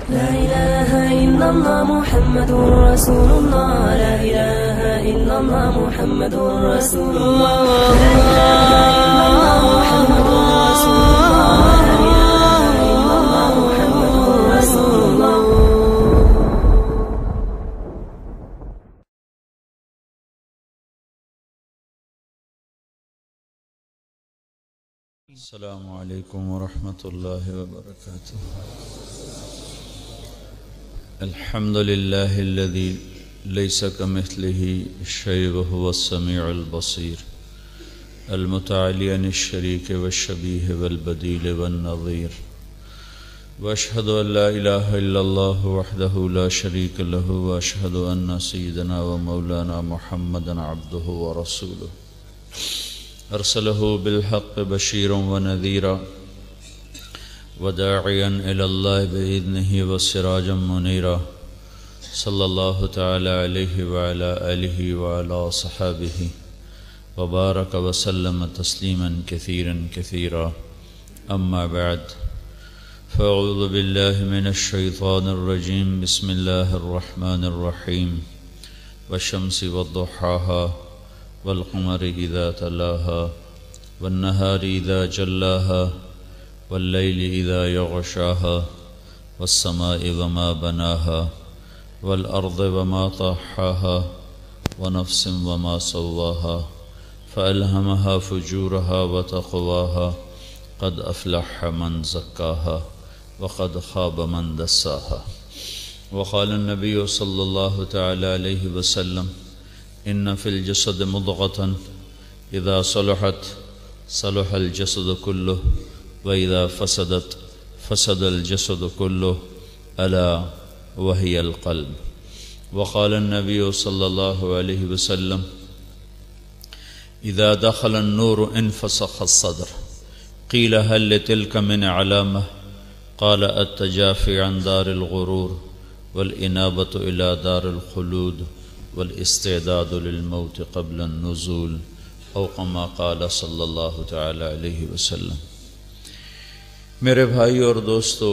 لا إله إلا الله محمد رسول الله. لا إله إلا الله محمد رسول الله. لا إله إلا الله محمد رسول الله. لا إله إلا الله محمد رسول الله. السلام علیکم ورحمۃ اللہ وبرکاتہ. الحمد للہ الذی لیس کمثلہ شیء وہو السمیع البصیر المتعالی عن الشریک والشبیہ والبدیل والنظیر واشہد ان لا الہ الا اللہ وحدہ لا شریک لہ واشہد ان سیدنا ومولانا محمدا عبدہ ورسولہ ارسلہ بالحق بشیرا ونذیرا وداعیا الی اللہ بإذنہ وسراجا منیرا صلی اللہ تعالی علیہ وعلی آلہ وعلی صحابہ وبارک وسلم تسلیما کثیرا کثیرا. اما بعد فاعوذ باللہ من الشیطان الرجیم. بسم اللہ الرحمن الرحیم. والشمس والضحاها والقمر اذا تلاها والنهار اذا جلاها والليل اذا يغشاها والسماء وما بناها والارض وما طحاها ونفس وما سواها فألهمها فجورها وتقواها قد أفلح من زكاها وقد خاب من دساها. وقال النبي صلى الله تعالى عليه وسلم إن في الجسد مضغة إذا صلحت صلح الجسد كله وإذا فسدت فسد الجسد كله ألا وهي القلب. وقال النبي صلى الله عليه وسلم إذا دخل النور انفسخ الصدر. قيل هل لتلك من علامة؟ قال التجافي عن دار الغرور والإنابة إلى دار الخلود والاستعداد للموت قبل النزول او كما قال صلی اللہ تعالی علیہ وسلم. میرے بھائی اور دوستو،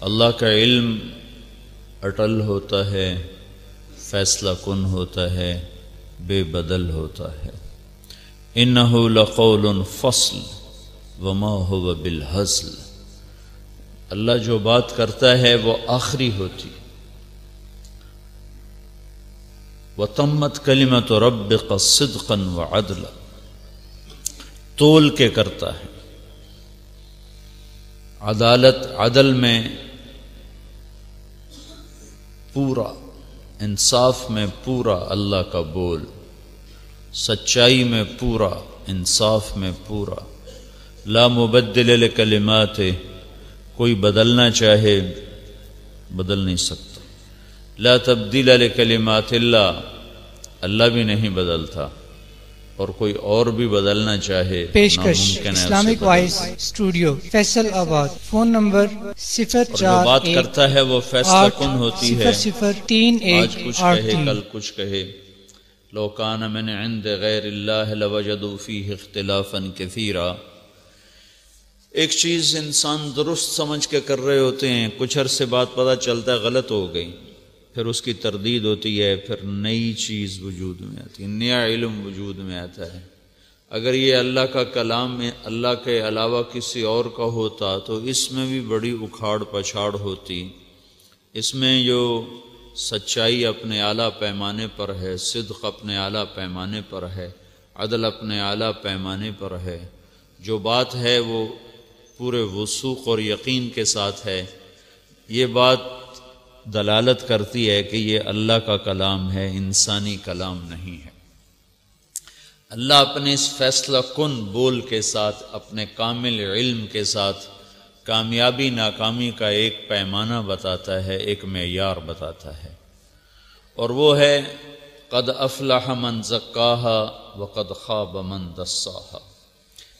اللہ کا علم اٹل ہوتا ہے، فیصلہ کن ہوتا ہے، بے بدل ہوتا ہے. انہ لقول فصل وما هو بالہزل. اللہ جو بات کرتا ہے وہ آخری ہوتی. وَتَمَّتْ كَلِمَةُ رَبِّكَ صِدْقًا وَعَدْلًا. تول کے کرتا ہے، عدالت عدل میں پورا، انصاف میں پورا اللہ کا بول، سچائی میں پورا، انصاف میں پورا. لا مبدل لکلمات، کوئی بدلنا چاہے بدل نہیں سکتا. لا تبدیل لکلمات اللہ، اللہ بھی نہیں بدلتا، اور کوئی اور بھی بدلنا چاہے پیشکش اسلامک وائس اسٹوڈیو فیصل آباد. فون نمبر 04 جو بات کرتا ہے وہ فیصلہ کن ہوتی ہے. 0031 آج کچھ کہے کل کچھ کہے. لو کان من عند غیر اللہ لوجدوا فیہ اختلافا کثیرا. ایک چیز انسان درست سمجھ کے کر رہے ہوتے ہیں، کچھ عرصے بعد پتہ چلتا ہے غلط ہو گئی، پھر اس کی تردید ہوتی ہے، پھر نئی چیز وجود میں آتی ہے، نیا علم وجود میں آتا ہے. اگر یہ اللہ کا کلام اللہ کے علاوہ کسی اور کا ہوتا تو اس میں بھی بڑی اکھاڑ پچھاڑ ہوتی. اس میں جو سچائی اپنے اعلیٰ پیمانے پر ہے، صدق اپنے اعلیٰ پیمانے پر ہے، عدل اپنے اعلیٰ پیمانے پر ہے، جو بات ہے وہ پورے وثوق اور یقین کے ساتھ ہے. یہ بات دلالت کرتی ہے کہ یہ اللہ کا کلام ہے، انسانی کلام نہیں ہے. اللہ اپنے اس فیصلہ کن بول کے ساتھ، اپنے کامل علم کے ساتھ کامیابی ناکامی کا ایک پیمانہ بتاتا ہے، ایک معیار بتاتا ہے، اور وہ ہے قد افلح من زکاہا وقد خاب من دساہا.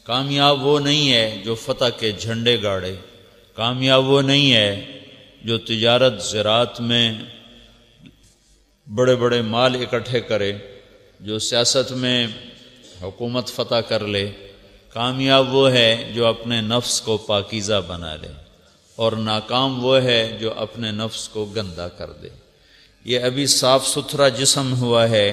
کامیاب وہ نہیں ہے جو فتح کے جھنڈے گاڑے، کامیاب وہ نہیں ہے جو تجارت زراعت میں بڑے بڑے مال اکٹھے کرے، جو سیاست میں حکومت فتح کر لے. کامیاب وہ ہے جو اپنے نفس کو پاکیزہ بنا لے. اور ناکام وہ ہے جو اپنے نفس کو گندا کر دے۔ یہ ابھی صاف ستھرا جسم ہوا ہے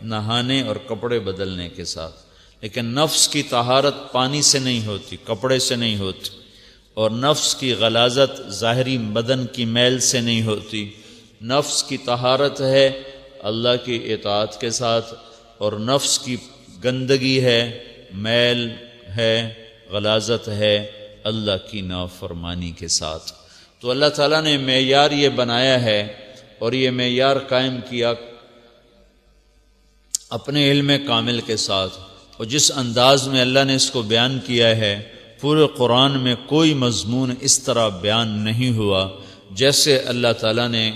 نہانے اور کپڑے بدلنے کے ساتھ، لیکن نفس کی طہارت پانی سے نہیں ہوتی، کپڑے سے نہیں ہوتی، اور نفس کی غلاظت ظاہری بدن کی میل سے نہیں ہوتی۔ نفس کی طہارت ہے اللہ کی اطاعت کے ساتھ، اور نفس کی گندگی ہے، میل ہے، غلاظت ہے اللہ کی نافرمانی کے ساتھ۔ تو اللہ تعالیٰ نے معیار یہ بنایا ہے، اور یہ معیار قائم کیا اپنے علم کامل کے ساتھ، اور جس انداز میں اللہ نے اس کو بیان کیا ہے، پورے قرآن میں کوئی مضمون اس طرح بیان نہیں ہوا جیسے اللہ تعالیٰ نے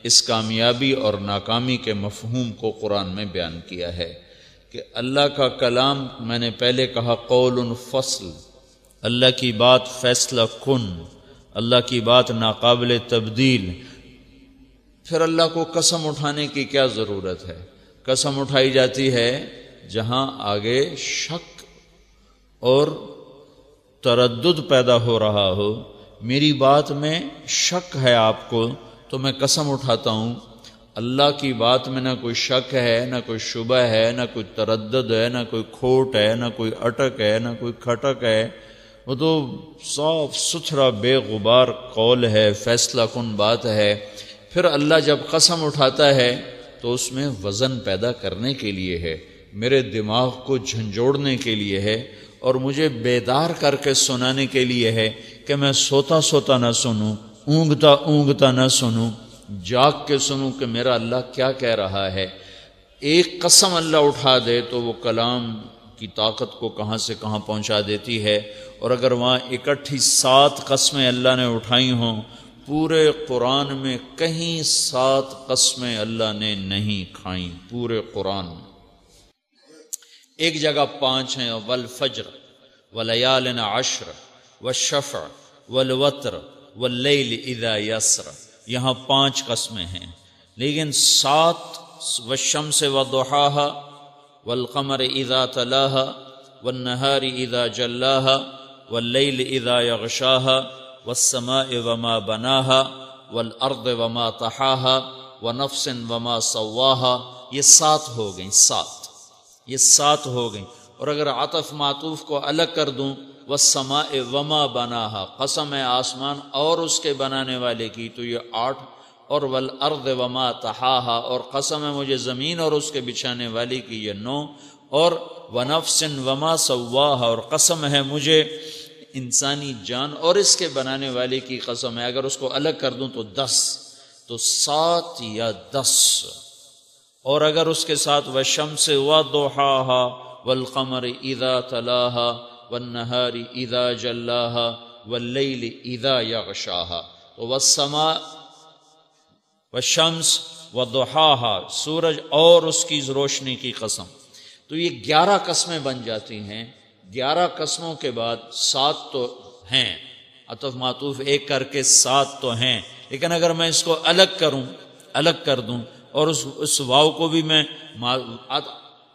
اس کامیابی اور ناکامی کے مفہوم کو قرآن میں بیان کیا ہے۔ کہ اللہ کا کلام، میں نے پہلے کہا قول فصل، اللہ کی بات فیصلہ کن، اللہ کی بات ناقابل تبدیل۔ پھر اللہ کو قسم اٹھانے کی کیا ضرورت ہے؟ قسم اٹھائی جاتی ہے جہاں آگے شک اور تردد پیدا ہو رہا ہو، میری بات میں شک ہے آپ کو تو میں قسم اٹھاتا ہوں۔ اللہ کی بات میں نہ کوئی شک ہے، نہ کوئی شبہ ہے، نہ کوئی تردد ہے، نہ کوئی کھوٹ ہے، نہ کوئی اٹک ہے، نہ کوئی کھٹک ہے، وہ تو صاف ستھرا بے غبار قول ہے، فیصلہ کن بات ہے۔ پھر اللہ جب قسم اٹھاتا ہے تو اس میں وزن پیدا کرنے کے لیے ہے، میرے دماغ کو جھنجھوڑنے کے لیے ہے، اور مجھے بیدار کر کے سنانے کے لیے ہے کہ میں سوتا سوتا نہ سنوں، اونگتا اونگتا نہ سنوں، جاگ کے سنوں کہ میرا اللہ کیا کہہ رہا ہے۔ ایک قسم اللہ اٹھا دے تو وہ کلام کی طاقت کو کہاں سے کہاں پہنچا دیتی ہے، اور اگر وہاں اکٹھی 7 قسمیں اللہ نے اٹھائی ہوں، پورے قرآن میں کہیں 7 قسمیں اللہ نے نہیں کھائیں، پورے قرآن میں ایک جگہ 5 ہیں، والفجر ولیال عشر والشفع والوتر واللیل اذا یسر، یہاں 5 قسمیں ہیں، لیکن 7 والشمس وضحاہا والقمر اذا تلاہا والنہار اذا جلاہا واللیل اذا یغشاہا والسماء وما بناہا والارض وما طحاہا ونفس وما سواہا، یہ 7 ہو گئیں، 7 ہو گئیں۔ اور اگر عطف معطوف کو الگ کر دوں، والسماء وما بناہا، قسم ہے آسمان اور اس کے بنانے والے کی، تو یہ 8، اور والارض وما طحاہا، اور قسم ہے مجھے زمین اور اس کے بچھانے والی کی، یہ 9، اور ونفس وما سواہا، اور قسم ہے مجھے انسانی جان اور اس کے بنانے والے کی قسم ہے، اگر اس کو الگ کر دوں تو 10، تو 7 یا 10، اور اگر اس کے ساتھ والشمس وضحاہا والقمر اذا تلاہا والنہار اذا جلاہا واللیل اذا یغشاہا، تو والسماء والشمس وضحاہا، سورج اور اس کی روشنی کی قسم، تو یہ 11 قسمیں بن جاتی ہیں۔ 11 قسموں کے بعد 7 تو ہیں، عطف معطوف ایک کر کے 7 تو ہیں، لیکن اگر میں اس کو الگ کر دوں اور اس واو کو بھی میں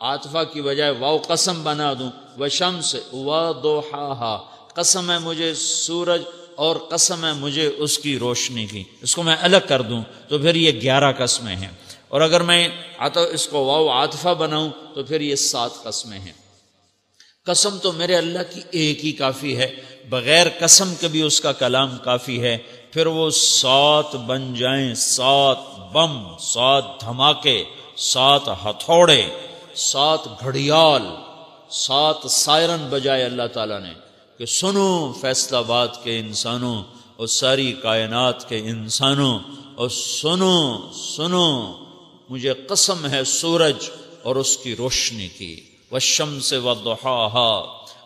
عاطفہ کی بجائے واو قسم بنا دوں، وشمس وضحاہا، قسم ہے مجھے سورج اور قسم ہے مجھے اس کی روشنی کی، اس کو میں الگ کر دوں تو پھر یہ 11 قسمیں ہیں، اور اگر میں اس کو واو عاطفہ بناؤں تو پھر یہ 7 قسمیں ہیں۔ قسم تو میرے اللہ کی ایک ہی کافی ہے، بغیر قسم کے بھی اس کا کلام کافی ہے، پھر وہ 7 بن جائیں، 7 بم، 7 دھماکے، 7 ہتھوڑے، 7 گھڑیال، 7 سائرن بجائے اللہ تعالیٰ نے کہ سنو فیصلہ باد کے انسانوں اور ساری کائنات کے انسانوں، اور سنو مجھے قسم ہے سورج اور اس کی روشنی کی، والشمس وضحاہا،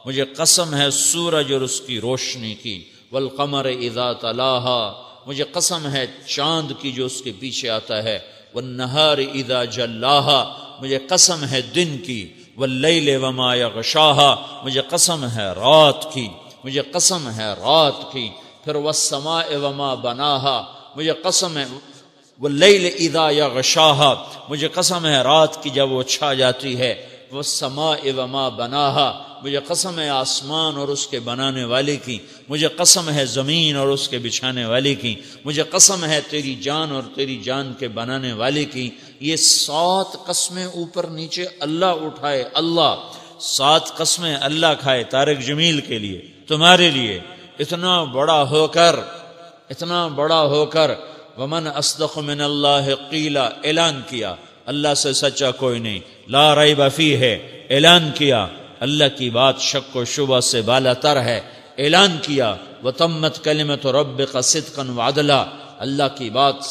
مجھے قسم ہے سورج اور اس کی روشنی کی، والقمر اذا تلاہا، مجھے قسم ہے چاند کی جو اس کے پیچھے آتا ہے، والنہار اذا جلاہا، مجھے قسم ہے دن کی، واللیل وما یغشاہا، مجھے قسم ہے رات کی، مجھے قسم ہے رات کی، پھر والسماء وما بناہا، مجھے قسم ہے واللیل اذا یغشاہا، مجھے قسم ہے رات کی جب وہ چھا جاتی ہے، والسماء وما بناہا، مجھے قسم ہے آسمان اور اس کے بنانے والے کی، مجھے قسم ہے زمین اور اس کے بچھانے والے کی، مجھے قسم ہے تیری جان اور تیری جان کے بنانے والے کی۔ یہ 7 قسمیں اوپر نیچے اللہ اٹھائے، اللہ 7 قسمیں اللہ کھائے طارق جمیل کے لیے، تمہارے لیے، اتنا بڑا ہو کر ومن اصدق من اللہ قیلا، اعلان کیا اللہ سے سچا کوئی نہیں، لا ریب فیہ ہے، اعلان کیا اللہ کی بات شک و شبہ سے بالا تر ہے، اعلان کیا وتمت کلمۃ ربک صدقا وعدلا، اللہ کی بات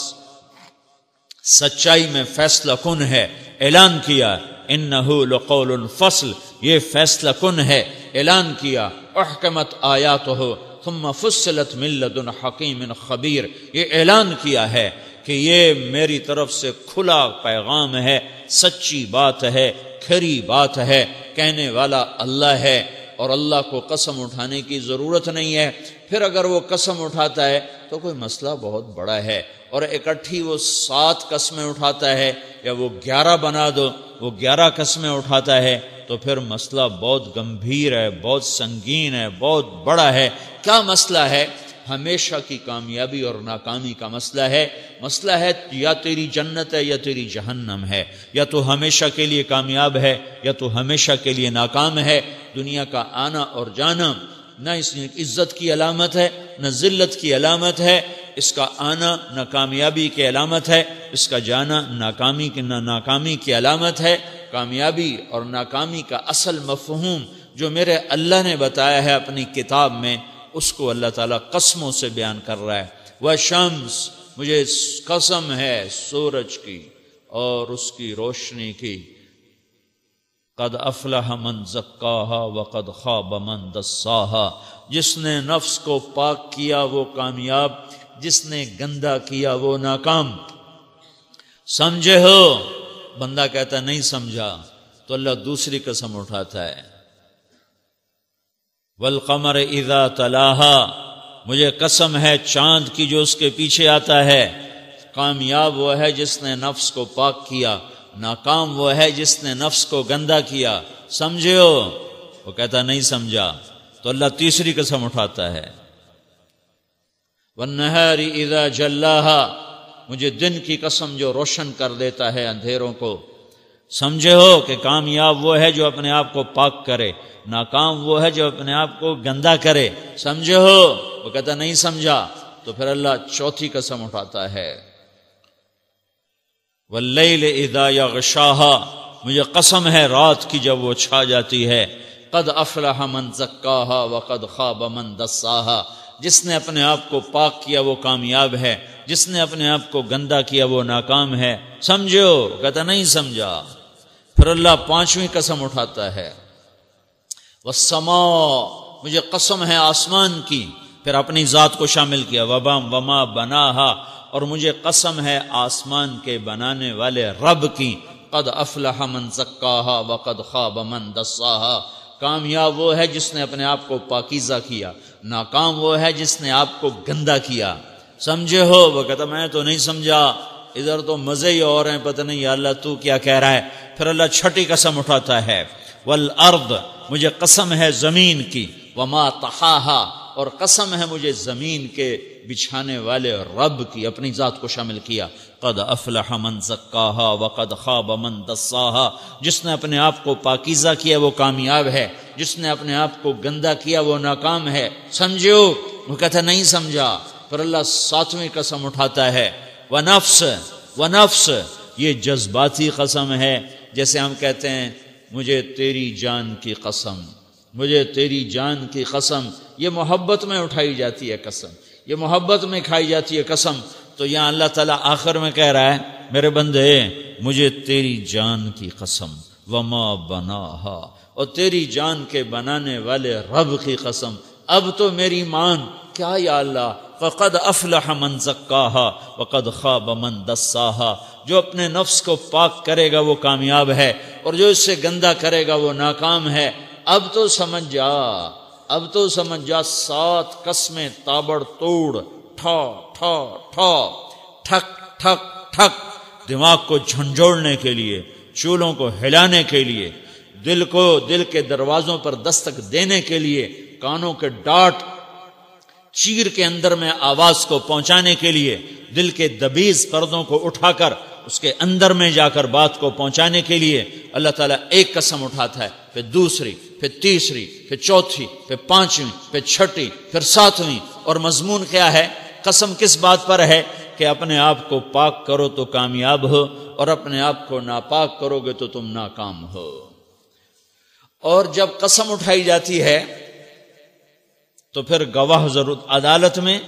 سچائی میں فیصلہ کن ہے، اعلان کیا انہ لقول فصل، یہ فیصلہ کن ہے، اعلان کیا احکمت آیاتہ ثم فصلت من لدن حکیم خبیر، یہ اعلان کیا ہے کہ یہ میری طرف سے کھلا پیغام ہے، سچی بات ہے، کھری بات ہے، کہنے والا اللہ ہے، اور اللہ کو قسم اٹھانے کی ضرورت نہیں ہے۔ پھر اگر وہ قسم اٹھاتا ہے تو کوئی مسئلہ بہت بڑا ہے، اور اکٹھی وہ 7 قسمیں اٹھاتا ہے یا وہ 11 بنا دو، وہ 11 قسمیں اٹھاتا ہے تو پھر مسئلہ بہت گمبھیر ہے، بہت سنگین ہے، بہت بڑا ہے۔ کیا مسئلہ ہے؟ ہمیشہ کی کامیابی اور ناکامی کا مسئلہ ہے۔ مسئلہ ہے یا تیری جنت ہے یا تیری جہنم ہے، یا تو ہمیشہ کے لیے کامیاب ہے یا تو ہمیشہ کے لیے ناکام ہے۔ دنیا کا آنا اور جانا نہ اس میں عزت کی علامت ہے نہ ذلت کی علامت ہے، اس کا آنا نہ کامیابی کی علامت ہے، اس کا جانا ناکامی کی علامت ہے۔ کامیابی اور ناکامی کا اصل مفہوم جو میرے اللہ نے بتایا ہے اپنی کتاب میں، اس کو اللہ تعالیٰ قسموں سے بیان کر رہا ہے۔ وَالشَّمْسِ، مجھے قسم ہے سورج کی اور اس کی روشنی کی، قد افلح من زکاہا وقد خاب من دساہا، جس نے نفس کو پاک کیا وہ کامیاب، جس نے گندا کیا وہ ناکام۔ سمجھے ہو؟ بندہ کہتا نہیں سمجھا تو اللہ دوسری قسم اٹھاتا ہے، والقمر اذا تلاہا، مجھے قسم ہے چاند کی جو اس کے پیچھے آتا ہے۔ کامیاب وہ ہے جس نے نفس کو پاک کیا، ناکام وہ ہے جس نے نفس کو گندا کیا۔ سمجھے ہو؟ وہ کہتا نہیں سمجھا تو اللہ تیسری قسم اٹھاتا ہے، والنہار اذا جلاہا، مجھے دن کی قسم جو روشن کر دیتا ہے اندھیروں کو۔ سمجھے ہو کہ کامیاب وہ ہے جو اپنے آپ کو پاک کرے، ناکام وہ ہے جو اپنے آپ کو گندا کرے۔ سمجھے ہو؟ وہ کہتا نہیں سمجھا تو پھر اللہ چوتھی قسم اٹھاتا ہے، واللیل اذا یغشاہا، مجھے قسم ہے رات کی جب وہ چھا جاتی ہے۔ قد افلح من زکاہا وقد خاب من دساہا، جس نے اپنے آپ کو پاک کیا وہ کامیاب ہے، جس نے اپنے آپ کو گندا کیا وہ ناکام ہے۔ سمجھو؟ کہتا نہیں سمجھا۔ پھر اللہ پانچویں قسم اٹھاتا ہے، والسماء، مجھے قسم ہے آسمان کی، پھر اپنی ذات کو شامل کیا، وما بناہا، اور مجھے قسم ہے آسمان کے بنانے والے رب کی۔ قد افلح من زکاہا وقد خاب من دساہا، کامیاب وہ ہے جس نے اپنے آپ کو پاکیزہ کیا، ناکام وہ ہے جس نے آپ کو گندا کیا۔ سمجھے ہو؟ وہ کہتا میں تو نہیں سمجھا، ادھر تو مزے ہی اور ہیں، پتہ نہیں یا اللہ تو کیا کہہ رہا ہے۔ پھر اللہ چھٹی قسم اٹھاتا ہے، والارض، مجھے قسم ہے زمین کی، وما طحاہا، اور قسم ہے مجھے زمین کے بچھانے والے رب کی، اپنی ذات کو شامل کیا۔ قد افلح من زکاہا وقد خاب من دساہا، جس نے اپنے آپ کو پاکیزہ کیا وہ کامیاب ہے، جس نے اپنے آپ کو گندا کیا وہ ناکام ہے۔ سمجھو؟ وہ کہتا نہیں سمجھا۔ پھر اللہ ساتویں قسم اٹھاتا ہے، ونفس، یہ جذباتی قسم ہے، جیسے ہم کہتے ہیں مجھے تیری جان کی قسم، مجھے تیری جان کی قسم، یہ محبت میں اٹھائی جاتی ہے قسم، یہ محبت میں کھائی جاتی ہے قسم۔ تو یہاں اللہ تعالیٰ آخر میں کہہ رہا ہے میرے بندے مجھے تیری جان کی قسم، وما بناہا، اور تیری جان کے بنانے والے رب کی قسم، اب تو میری مان۔ کیا یا اللہ؟ فقد افلح من زکاہا وقد خاب من دساہا، جو اپنے نفس کو پاک کرے گا وہ کامیاب ہے، اور جو اس سے گندا کرے گا وہ ناکام ہے۔ اب تو سمجھ جا، اب تو سمجھ جا، 7 قسمیں تابڑ توڑ، ٹھا ٹھا ٹھا، ٹھک ٹھک ٹھک، دماغ کو جھنجھوڑنے کے لیے، چولوں کو ہلانے کے لیے، دل کو دل کے دروازوں پر دستک دینے کے لیے، کانوں کے ڈاٹ چیر کے اندر میں آواز کو پہنچانے کے لیے، دل کے دبیز پردوں کو اٹھا کر اس کے اندر میں جا کر بات کو پہنچانے کے لیے اللہ تعالیٰ ایک قسم اٹھاتا ہے، پھر دوسری، پھر تیسری، پھر چوتھی، پھر پانچویں، پھر چھٹی، پھر ساتویں. اور مضمون کیا ہے؟ قسم کس بات پر ہے کہ اپنے آپ کو پاک کرو تو کامیاب ہو، اور اپنے آپ کو ناپاک کرو گے تو تم ناکام ہو. اور جب قسم اٹھائی جاتی ہے تو پھر گواہ ضرور، عدالت میں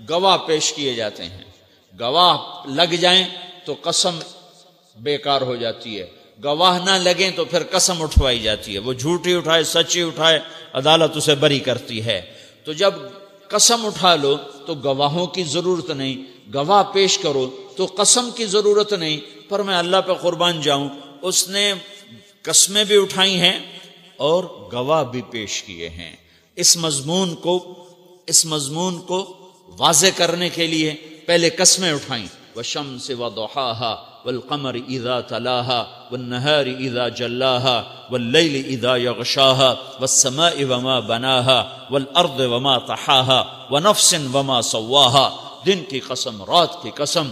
گواہ پیش کیے جاتے ہیں. گواہ لگ جائیں تو قسم بیکار ہو جاتی ہے، گواہ نہ لگیں تو پھر قسم اٹھوائی جاتی ہے. وہ جھوٹی اٹھائے سچی اٹھائے عدالت اسے بری کرتی ہے. تو جب قسم اٹھا لو تو گواہوں کی ضرورت نہیں، گواہ پیش کرو تو قسم کی ضرورت نہیں. پر میں اللہ پہ قربان جاؤں، اس نے قسمیں بھی اٹھائی ہیں اور گواہ بھی پیش کیے ہیں. اس مضمون کو واضح کرنے کے لیے پہلے قسمیں اٹھائیں، والشمس وضحاها والقمر اذا تلاها والنهار اذا جلاها والليل اذا يغشاها والسماء وما بناها والارض وما طحاها ونفس وما سواها. دن کی قسم، رات کی قسم،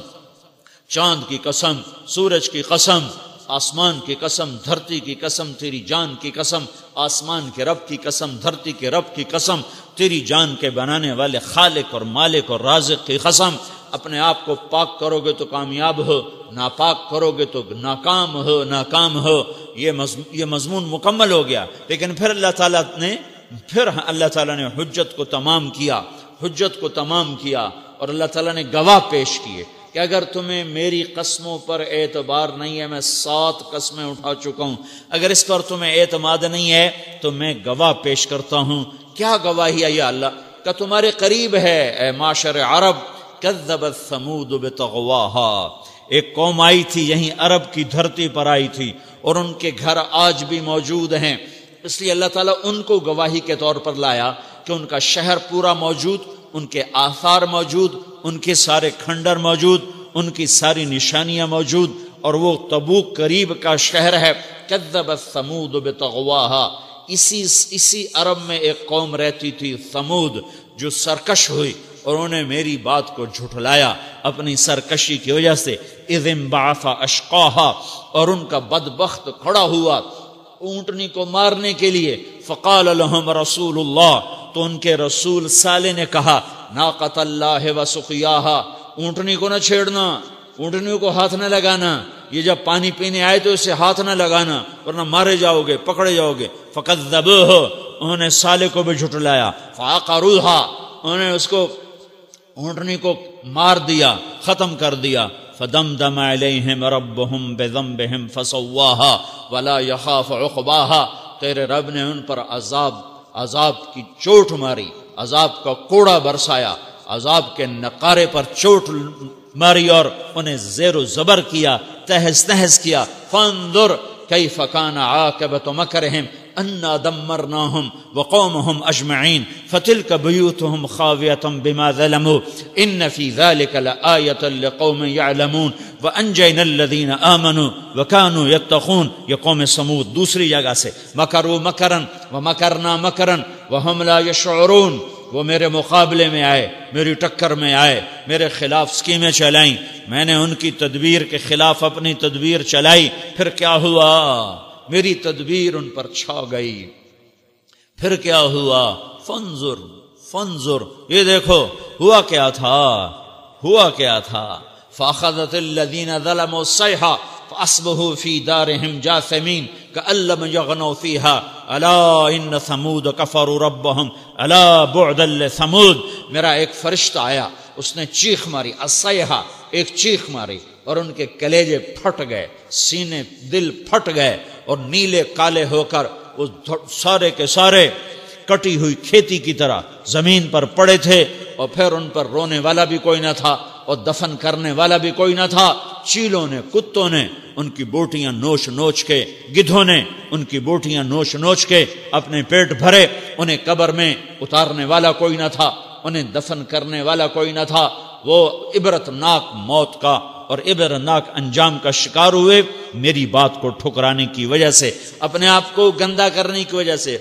چاند کی قسم، سورج کی قسم، آسمان کی قسم، دھرتی کی قسم، تیری جان کی قسم، آسمان کے رب کی قسم، دھرتی کے رب کی قسم، تیری جان کے بنانے والے خالق اور مالک اور رازق کی قسم. اپنے آپ کو پاک کرو گے تو کامیاب ہو، ناپاک کرو گے تو ناکام ہو. یہ مضمون مکمل ہو گیا. لیکن پھر اللہ تعالیٰ نے حجت کو تمام کیا اور اللہ تعالیٰ نے گواہ پیش کیے کہ اگر تمہیں میری قسموں پر اعتبار نہیں ہے، میں 7 قسمیں اٹھا چکا ہوں، اگر اس پر تمہیں اعتماد نہیں ہے تو میں گواہ پیش کرتا ہوں. کیا گواہی ہے یا اللہ کا؟ تمہارے قریب ہے اے معاشر عرب. کذبت ثمود بطغواها، ایک قوم آئی تھی، یہیں عرب کی دھرتی پر آئی تھی، اور ان کے گھر آج بھی موجود ہیں. اس لیے اللہ تعالیٰ ان کو گواہی کے طور پر لایا کہ ان کا شہر پورا موجود، ان کے آثار موجود، ان کے سارے کھنڈر موجود، ان کی ساری نشانیاں موجود، اور وہ تبوک قریب کا شہر ہے. کذبت ثمود بطغواها، اسی عرب میں ایک قوم رہتی تھی ثمود، جو سرکش ہوئی اور انہوں نے میری بات کو جھٹلایا اپنی سرکشی کی وجہ سے. اذ انبعث اشقاها، اور ان کا بدبخت کھڑا ہوا اونٹنی کو مارنے کے لیے. فقال لهم رسول اللہ، تو ان کے رسول صالح نے کہا، ناقۃ اللہ وسقیاها، اونٹنی کو نہ چھیڑنا، اونٹنی کو ہاتھ نہ لگانا، یہ جب پانی پینے آئے تو اسے ہاتھ نہ لگانا ورنہ مارے جاؤ گے، پکڑے جاؤ گے. فکذبوہ، انہوں نے صالح کو بھی جھٹلایا. فعقروها، انہوں نے اس کو اونٹنی کو مار دیا، ختم کر دیا. فدمدم علیہم ربہم بذنبہم فسواها ولا یخاف عقباها، تیرے رب نے ان پر عذاب کی چوٹ ماری، عذاب کا کوڑا برسایا، عذاب کے نقارے پر چوٹ ماری اور انہیں زیر و زبر کیا، تہز تہز کیا. فانظر کیف کان عاقبۃ مکرہم انا دمرناہم وقومہم اجمعین فتلک بیوتہم خاویۃ بما ظلموا ان فی ذلک لآیۃ لقوم یعلمون وانجینا الذین آمنوا وکانوا یتقون. یہ قوم سمود دوسری جگہ سے، مکروا مکرا ومکرنا مکرا وہم لا یشعرون، وہ میرے مقابلے میں آئے، میری ٹکر میں آئے، میرے خلاف اسکیمیں چلائیں، میں نے ان کی تدبیر کے خلاف اپنی تدبیر چلائی. پھر کیا ہوا؟ میری تدبیر ان پر چھا گئی. پھر کیا ہوا؟ فانظر، یہ دیکھو ہوا کیا تھا. فاخذت الذین ظلموا الصیحہ فاصبحوا فی دارہم جاثمین کأن لم یغنوا فیہا الا ان ثمود کفروا ربہم الا بعدا لثمود. میرا ایک فرشتہ آیا، اس نے چیخ ماری، الصیحہ، ایک چیخ ماری، اور ان کے کلیجے پھٹ گئے، سینے دل پھٹ گئے، اور نیلے کالے ہو کر وہ سارے کے سارے کٹی ہوئی کھیتی کی طرح زمین پر پڑے تھے. اور پھر ان پر رونے والا بھی کوئی نہ تھا اور دفن کرنے والا بھی کوئی نہ تھا. چیلوں نے، کتوں نے ان کی بوٹیاں نوچ کے، گدھوں نے ان کی بوٹیاں نوچ کے اپنے پیٹ بھرے. انہیں قبر میں اتارنے والا کوئی نہ تھا، انہیں دفن کرنے والا کوئی نہ تھا. وہ عبرت ناک موت کا اور عبرتناک انجام کا شکار ہوئے میری بات کو ٹھکرانے کی وجہ سے، اپنے آپ کو گندا کرنے کی وجہ سے۔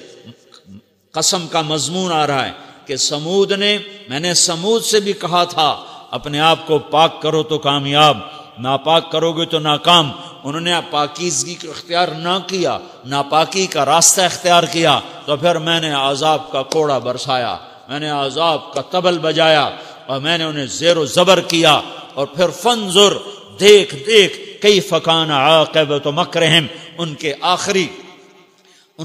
قسم کا مضمون آ رہا ہے کہ سمود نے، میں نے سمود سے بھی کہا تھا اپنے آپ کو پاک کرو تو کامیاب، ناپاک کرو گے تو ناکام۔ انہوں نے پاکیزگی کو اختیار نہ کیا، ناپاکی کا راستہ اختیار کیا، تو پھر میں نے عذاب کا کوڑا برسایا، میں نے عذاب کا طبل بجایا، اور میں نے انہیں زیر و زبر کیا۔ اور پھر فنظر، دیکھ دیکھ کیف کان عاقبۃ مکرہم، ان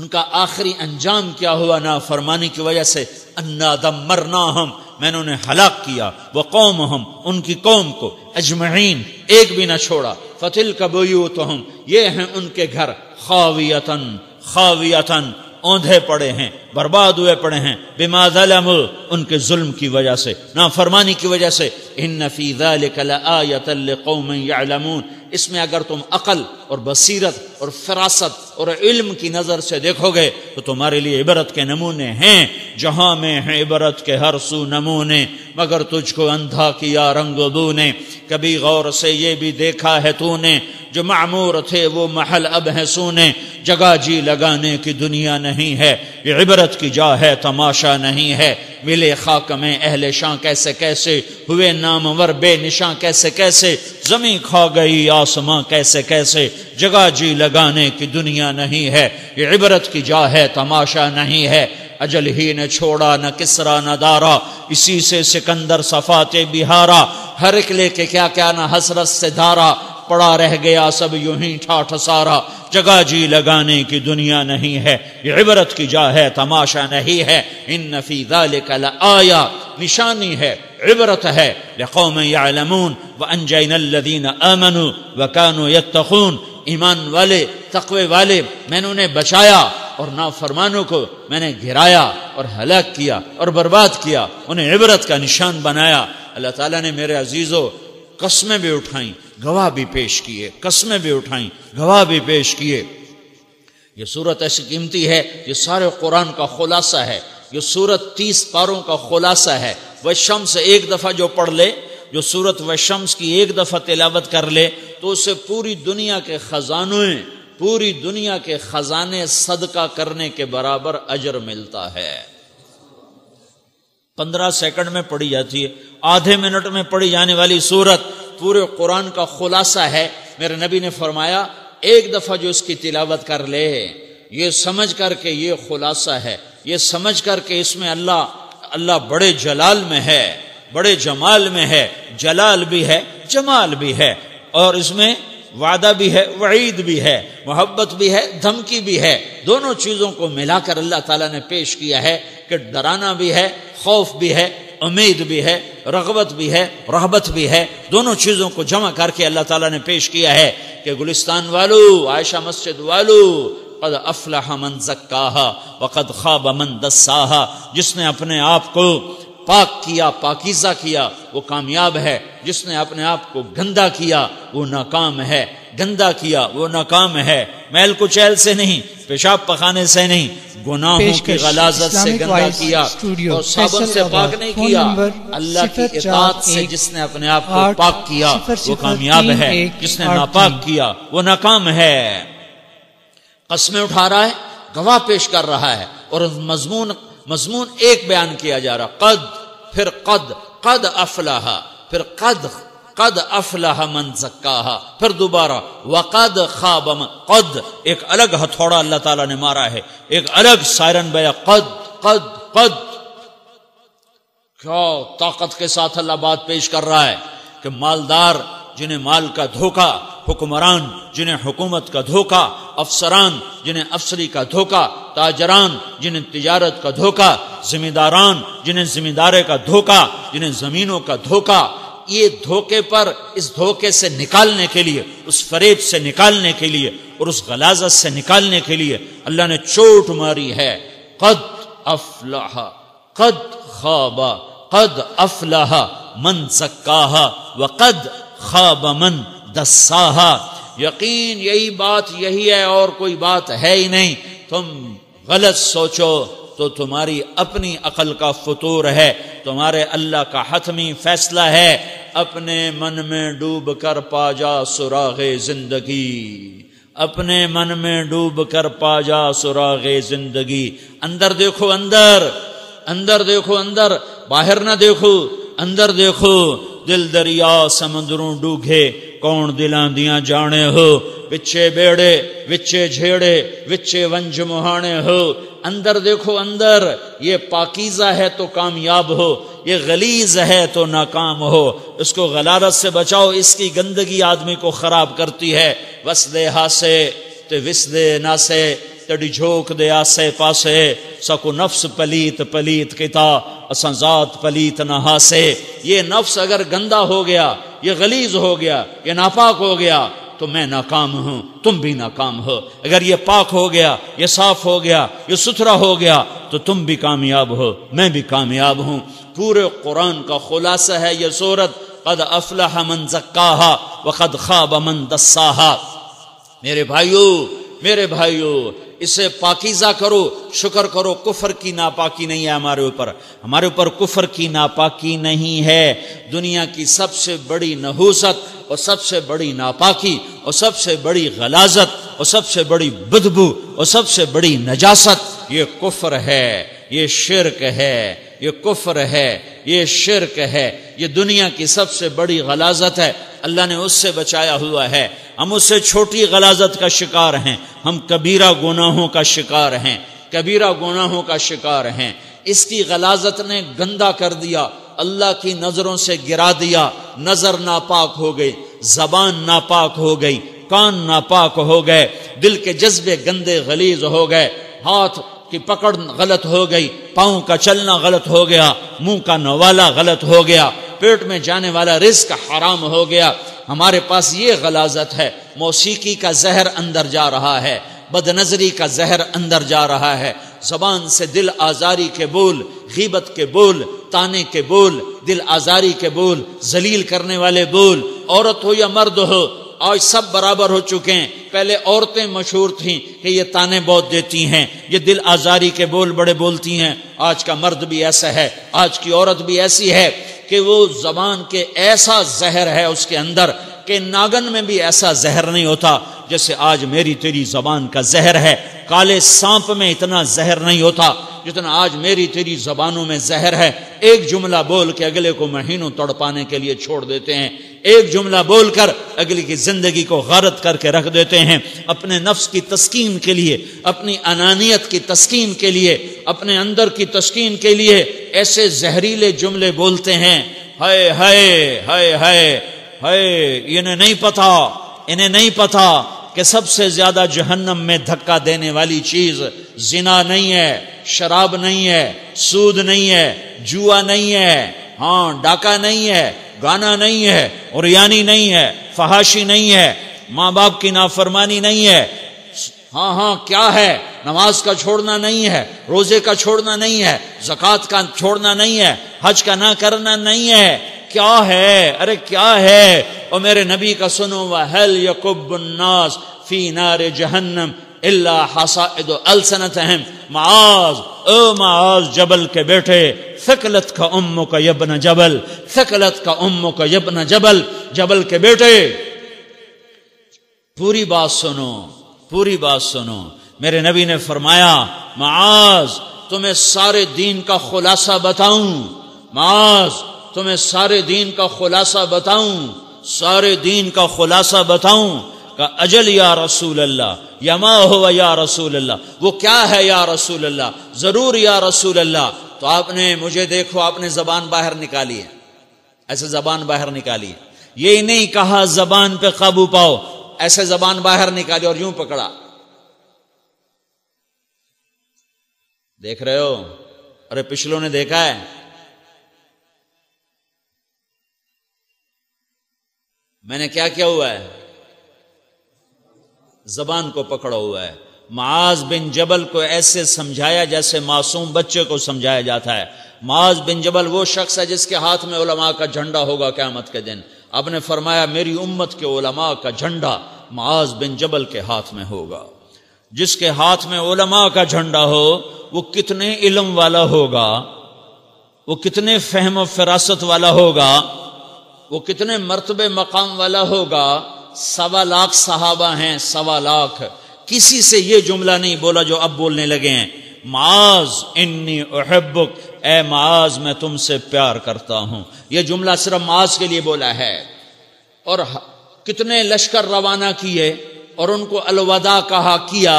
کا آخری انجام کیا ہوا نافرمانی کی وجہ سے۔ انا دمرناہم، میں نے انہیں ہلاک کیا، وقومہم، ان کی قوم کو، اجمعین، ایک بھی نہ چھوڑا۔ فتلک بیوتہم، یہ ہیں ان کے گھر، خاویتن خاویتن، اوندھے پڑے ہیں، برباد ہوئے پڑے ہیں، بما ظلموا، ان کے ظلم کی وجہ سے، نافرمانی کی وجہ سے۔ ان فی ذلک لآیۃ لقوم یعلمون، اس میں اگر تم عقل اور بصیرت اور فراست اور علم کی نظر سے دیکھو گے تو تمہارے لیے عبرت کے نمونے ہیں۔ جہاں میں ہیں عبرت کے ہر سو نمونے، مگر تجھ کو اندھا کیا رنگ و بو نے، کبھی غور سے یہ بھی دیکھا ہے تو نے، جو معمور تھے وہ محل اب ہے سونے، جگہ جی لگانے کی دنیا نہیں ہے، یہ عبرت کی جا ہے تماشا نہیں ہے۔ ملے خاک میں اہل شاں کیسے کیسے، ہوئے نامور بے نشاں کیسے کیسے، زمین کھا گئی آسماں کیسے کیسے، جگہ جی لگانے کی دنیا نہیں ہے، یہ عبرت کی جا ہے تماشا نہیں ہے۔ اجل ہی نے چھوڑا نہ کسرا نہ دارا، اسی سے سکندر صفات بہارا، ہر ایک لے کے کیا کیا نہ حسرت سے دھارا، پڑا رہ گیا سب یوں ہی ٹھاٹھ سارا، جگہ جی لگانے کی دنیا نہیں ہے، یہ عبرت کی جا ہے تماشا نہیں ہے۔ ان فی ذلک لآیہ، نشانی ہے، عبرت ہے، لقوم یعلمون وانجینا الذین آمنوا وکانوا یتقون، ایمان والے، تقوی والے میں نے انہیں بچایا، اور نافرمانوں کو میں نے گرایا اور ہلاک کیا اور برباد کیا، انہیں عبرت کا نشان بنایا۔ اللہ تعالیٰ نے میرے عزیزو قسمیں بھی اٹھائیں، گواہ بھی پیش کیے، قسمیں بھی اٹھائیں، گواہ بھی پیش کیے۔ یہ صورت ایسی قیمتی ہے، یہ سارے قرآن کا خلاصہ ہے، یہ صورت 30 پاروں کا خلاصہ ہے۔ والشمس ایک دفعہ جو پڑھ لے، جو صورت والشمس کی ایک دفعہ تلاوت کر لے تو اسے پوری دنیا کے خزانوں، پوری دنیا کے خزانے صدقہ کرنے کے برابر اجر ملتا ہے۔ 15 سیکنڈ میں پڑھی جاتی ہے، آدھے منٹ میں پڑھی جانے والی سورت پورے قرآن کا خلاصہ ہے۔ میرے نبی نے فرمایا ایک دفعہ جو اس کی تلاوت کر لے، یہ سمجھ کر کے یہ خلاصہ ہے، یہ سمجھ کر کے اس میں اللہ بڑے جلال میں ہے، بڑے جمال میں ہے، جلال بھی ہے جمال بھی ہے، اور اس میں وعدہ بھی ہے وعید بھی ہے، محبت بھی ہے دھمکی بھی ہے، دونوں چیزوں کو ملا کر اللہ تعالیٰ نے پیش کیا ہے کہ ڈرانا بھی ہے، خوف بھی ہے، امید بھی ہے، رغبت بھی ہے، رہبت بھی ہے، دونوں چیزوں کو جمع کر کے اللہ تعالیٰ نے پیش کیا ہے کہ گلستان والو، عائشہ مسجد والو، قد افلح من زکاہا وقد خواب من دساہا، جس نے اپنے آپ کو پاک کیا، پاکیزہ کیا، وہ کامیاب ہے، جس نے اپنے آپ کو گندا کیا وہ ناکام ہے، گندا کیا وہ ناکام ہے، میل کچیل سے نہیں، پیشاب پخانے سے نہیں، گناہوں کی غلاظت سے گندا کیا اور صابن سے پاک نہیں کیا، اللہ کی اطاعت سے جس نے اپنے آپ کو پاک کیا وہ کامیاب ہے، جس نے ناپاک کیا وہ ناکام ہے۔ قسمیں اٹھا رہا ہے، گواہ پیش کر رہا ہے، اور مضمون ایک بیان کیا جا رہا، قد، پھر قد افلح، پھر قد افلح من زکاہا، پھر دوبارہ وقد خواب من، قد ایک الگ ہتھوڑا اللہ تعالیٰ نے مارا ہے، ایک الگ سائرن بیا، قد کیا طاقت کے ساتھ اللہ بات پیش کر رہا ہے کہ مالدار جنہیں مال کا دھوکہ، حکمران جنہیں حکومت کا دھوکہ، افسران جنہیں افسری کا دھوکہ، تاجران جنہیں تجارت کا دھوکہ، ذمہ داران جنہیں ذمہ دارے کا دھوکہ، جنہیں زمینوں کا دھوکہ، یہ دھوکے پر، اس دھوکے سے نکالنے کے لیے، اس فریب سے نکالنے کے لیے اور اس غلاظت سے نکالنے کے لیے اللہ نے چوٹ ماری ہے۔ قد افلح، قد خواب، قد افلح من زکاہا وقد خواب من دساہا۔ یقین یہی بات یہی ہے اور کوئی بات ہے ہی نہیں، تم غلط سوچو تو تمہاری اپنی عقل کا فطور ہے، تمہارے اللہ کا حتمی فیصلہ ہے اپنے من میں ڈوب کر پا جا سراغ زندگی، اپنے من میں ڈوب کر پا جا سراغ زندگی۔ اندر دیکھو، اندر اندر دیکھو، اندر، باہر نہ دیکھو، اندر دیکھو۔ دل دریا سمندروں ڈوگے، کون دلاں دیاں جانے ہو، وچے بیڑے وچے جھیڑے وچے ونج مہانے ہو۔ اندر دیکھو، اندر، یہ پاکیزہ ہے تو کامیاب ہو، یہ غلیظ ہے تو ناکام ہو۔ اس کو غلالت سے بچاؤ، اس کی گندگی آدمی کو خراب کرتی ہے۔ وسدے ہاسے تے وسدے ناسے تڑی جھوک دے آسے پاسے، سکو نفس پلیت پلیت کتا اساں ذات پلیت نہ ہاسے۔ یہ نفس اگر گندا ہو گیا، یہ غلیظ ہو گیا، یہ ناپاک ہو گیا تو میں ناکام ہوں، تم بھی ناکام ہو۔ اگر یہ پاک ہو گیا، یہ صاف ہو گیا، یہ ستھرا ہو گیا تو تم بھی کامیاب ہو، میں بھی کامیاب ہوں۔ پورے قرآن کا خلاصہ ہے یہ سورت، قد افلح من زکاہا وقد خاب من دساہا۔ میرے بھائیو، میرے بھائیو، اسے پاکیزہ کرو، شکر کرو۔ کفر کی ناپاکی نہیں ہے ہمارے اوپر، ہمارے اوپر کفر کی ناپاکی نہیں ہے۔ دنیا کی سب سے بڑی نحوست اور سب سے بڑی ناپاکی اور سب سے بڑی غلاظت اور سب سے بڑی بدبو اور سب سے بڑی نجاست یہ کفر ہے، یہ شرک ہے، یہ کفر ہے، یہ شرک ہے، یہ دنیا کی سب سے بڑی غلاظت ہے۔ اللہ نے اس سے بچایا ہوا ہے۔ ہم اس سے چھوٹی غلاظت کا شکار ہیں، ہم کبیرہ گناہوں کا شکار ہیں، کبیرہ گناہوں کا شکار ہیں۔ اس کی غلاظت نے گندا کر دیا، اللہ کی نظروں سے گرا دیا۔ نظر ناپاک ہو گئی، زبان ناپاک ہو گئی، کان ناپاک ہو گئے، دل کے جذبے گندے غلیظ ہو گئے، ہاتھ کی پکڑ غلط ہو گئی، پاؤں کا چلنا غلط ہو گیا، منہ کا نوالا غلط ہو گیا، پیٹ میں جانے والا رزق حرام ہو گیا۔ ہمارے پاس یہ غلاظت ہے۔ موسیقی کا زہر اندر جا رہا ہے، بد نظری کا زہر اندر جا رہا ہے، زبان سے دل آزاری کے بول، غیبت کے بول، تانے کے بول، دل آزاری کے بول، ذلیل کرنے والے بول، عورت ہو یا مرد ہو، آج سب برابر ہو چکے ہیں۔ پہلے عورتیں مشہور تھیں کہ یہ تانے بہت دیتی ہیں، یہ دل آزاری کے بول بڑے بولتی ہیں۔ آج کا مرد بھی ایسا ہے، آج کی عورت بھی ایسی ہے کہ وہ زبان کے ایسا زہر ہے اس کے اندر کہ ناگن میں بھی ایسا زہر نہیں ہوتا جیسے آج میری تیری زبان کا زہر ہے۔ کالے سانپ میں اتنا زہر نہیں ہوتا جتنا آج میری تیری زبانوں میں زہر ہے۔ ایک جملہ بول کے اگلے کو مہینوں تڑپانے کے لیے چھوڑ دیتے ہیں، ایک جملہ بول کر اگلے کی زندگی کو غارت کر کے رکھ دیتے ہیں۔ اپنے نفس کی تسکین کے لیے، اپنی انانیت کی تسکین کے لیے، اپنے اندر کی تسکین کے لیے ایسے زہریلے جملے بولتے ہیں۔ ہائے ہائے ہائے ہائے ہائے، انہیں نہیں پتا، انہیں نہیں پتا کہ سب سے زیادہ جہنم میں دھکا دینے والی چیز زنا نہیں ہے، شراب نہیں ہے، سود نہیں ہے، جوا نہیں ہے، ہاں ڈاکہ نہیں ہے، گانا نہیں ہے، عریانی نہیں ہے، فحاشی نہیں ہے، ماں باپ کی نافرمانی نہیں ہے، ہاں کیا ہے، نماز کا چھوڑنا نہیں ہے، روزے کا چھوڑنا نہیں ہے، زکوٰۃ کا چھوڑنا نہیں ہے، حج کا نہ کرنا نہیں ہے، کیا ہے؟ ارے کیا ہے؟ اور میرے نبی کا سنو، وَهَلْ يَكُبُّ النَّاسِ فِي نَارِ جَهَنَّمَ إِلَّا حَصَائِدُ أَلْسِنَتِهِمْ۔ معاذ، او معاذ جبل کے بیٹے، ثقلت کا امک یبن جبل، ثقلت کا امک یبن جبل، جبل کے بیٹے پوری بات سنو، پوری بات سنو۔ میرے نبی نے فرمایا، معاذ تمہیں سارے دین کا خلاصہ بتاؤں، معاذ تمہیں سارے دین کا خلاصہ بتاؤں، سارے دین کا خلاصہ بتاؤں؟ کہ اجل یا رسول اللہ، یا ما ہوا یا رسول اللہ، وہ کیا ہے یا رسول اللہ؟ ضرور یا رسول اللہ۔ تو آپ نے مجھے دیکھو، آپ نے زبان باہر نکالی ہے، ایسے زبان باہر نکالی ہے، یہ نہیں کہا زبان پہ قابو پاؤ، ایسے زبان باہر نکالی اور یوں پکڑا، دیکھ رہے ہو؟ ارے پچھلوں نے دیکھا ہے، میں نے کیا کیا ہوا ہے؟ زبان کو پکڑا ہوا ہے۔ معاذ بن جبل کو ایسے سمجھایا جیسے معصوم بچے کو سمجھایا جاتا ہے۔ معاذ بن جبل وہ شخص ہے جس کے ہاتھ میں علماء کا جھنڈا ہوگا قیامت کے دن۔ آپ نے فرمایا میری امت کے علماء کا جھنڈا معاذ بن جبل کے ہاتھ میں ہوگا۔ جس کے ہاتھ میں علماء کا جھنڈا ہو وہ کتنے علم والا ہوگا، وہ کتنے فہم و فراست والا ہوگا، وہ کتنے مرتبے مقام والا ہوگا؟ 1.25 لاکھ صحابہ ہیں، 1.25 لاکھ. کسی سے یہ جملہ نہیں بولا جو اب بولنے لگے ہیں، معاذ انی احبک، اے معاذ میں تم سے پیار کرتا ہوں. یہ جملہ صرف معاذ کے لیے بولا ہے. اور کتنے لشکر روانہ کیے اور ان کو الوداع کیا.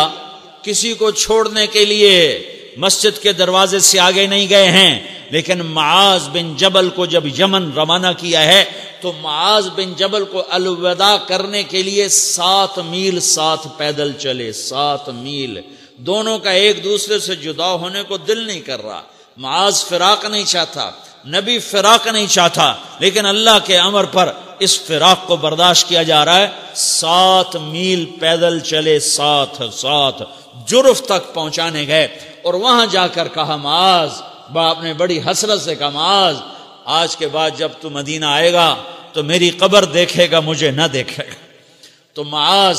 کسی کو چھوڑنے کے لیے مسجد کے دروازے سے آگے نہیں گئے ہیں، لیکن معاذ بن جبل کو جب یمن روانہ کیا ہے تو معاذ بن جبل کو الوداع کرنے کے لیے 7 میل ساتھ پیدل چلے. 7 میل. دونوں کا ایک دوسرے سے جدا ہونے کو دل نہیں کر رہا. معاذ فراق نہیں چاہتا، نبی فراق نہیں چاہتا، لیکن اللہ کے امر پر اس فراق کو برداشت کیا جا رہا ہے. 7 میل پیدل چلے، 7 جرف تک پہنچانے گئے اور وہاں جا کر کہا معاذ، باپ نے بڑی حسرت سے کہا معاذ آج کے بعد جب تو مدینہ آئے گا تو میری قبر دیکھے گا، مجھے نہ دیکھے گا. تو معاذ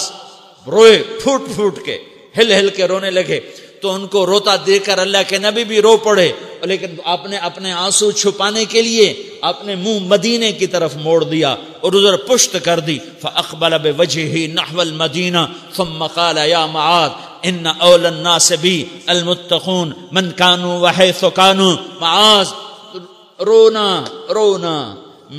روئے، پھوٹ کے ہل ہل کے رونے لگے. تو ان کو روتا دیکھ کر اللہ کے نبی بھی رو پڑے، لیکن آپ نے اپنے آنسو چھپانے کے لیے اپنے منہ مدینے کی طرف موڑ دیا اور ادھر پشت کر دی. فاقبل بوجهه نحو المدینہ ثم قال یا معاذ ان اول الناس بی المتقون من كانوا وحيث كانوا. معاذ رونا،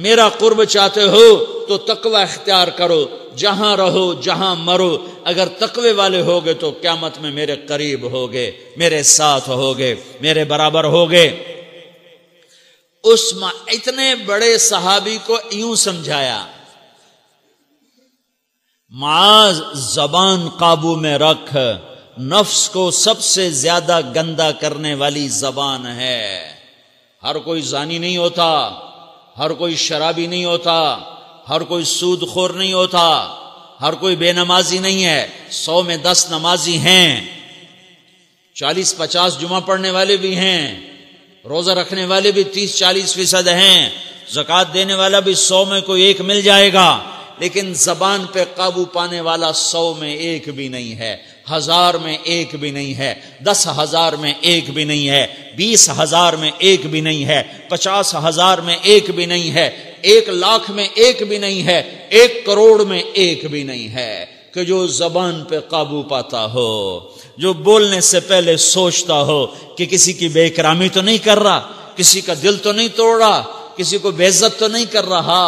میرا قرب چاہتے ہو تو تقوی اختیار کرو، جہاں رہو جہاں مرو. اگر تقوی والے ہوگے تو قیامت میں میرے قریب ہوگے، میرے ساتھ ہوگے، میرے برابر ہوگے. اس اتنے بڑے صحابی کو یوں سمجھایا، معاذ زبان قابو میں رکھ، نفس کو سب سے زیادہ گندا کرنے والی زبان ہے. ہر کوئی زانی نہیں ہوتا، ہر کوئی شرابی نہیں ہوتا، ہر کوئی سود خور نہیں ہوتا، ہر کوئی بے نمازی نہیں ہے. 100 میں 10 نمازی ہیں، 40-50 جمعہ پڑھنے والے بھی ہیں، روزہ رکھنے والے بھی 30-40% ہیں، زکوٰۃ دینے والا بھی 100 میں کوئی ایک مل جائے گا. لیکن زبان پہ قابو پانے والا 100 میں ایک بھی نہیں ہے، 1000 میں ایک بھی نہیں ہے، 10,000 میں ایک بھی نہیں ہے، 20,000 میں ایک بھی نہیں ہے، 50,000 میں ایک بھی نہیں ہے، 1,00,000 میں ایک بھی نہیں ہے، 1 کروڑ میں ایک بھی نہیں ہے کہ جو زبان پہ قابو پاتا ہو، جو بولنے سے پہلے سوچتا ہو کہ کسی کی بے اکرامی تو نہیں کر رہا، کسی کا دل تو نہیں توڑ رہا، کسی کو بے عزت تو نہیں کر رہا،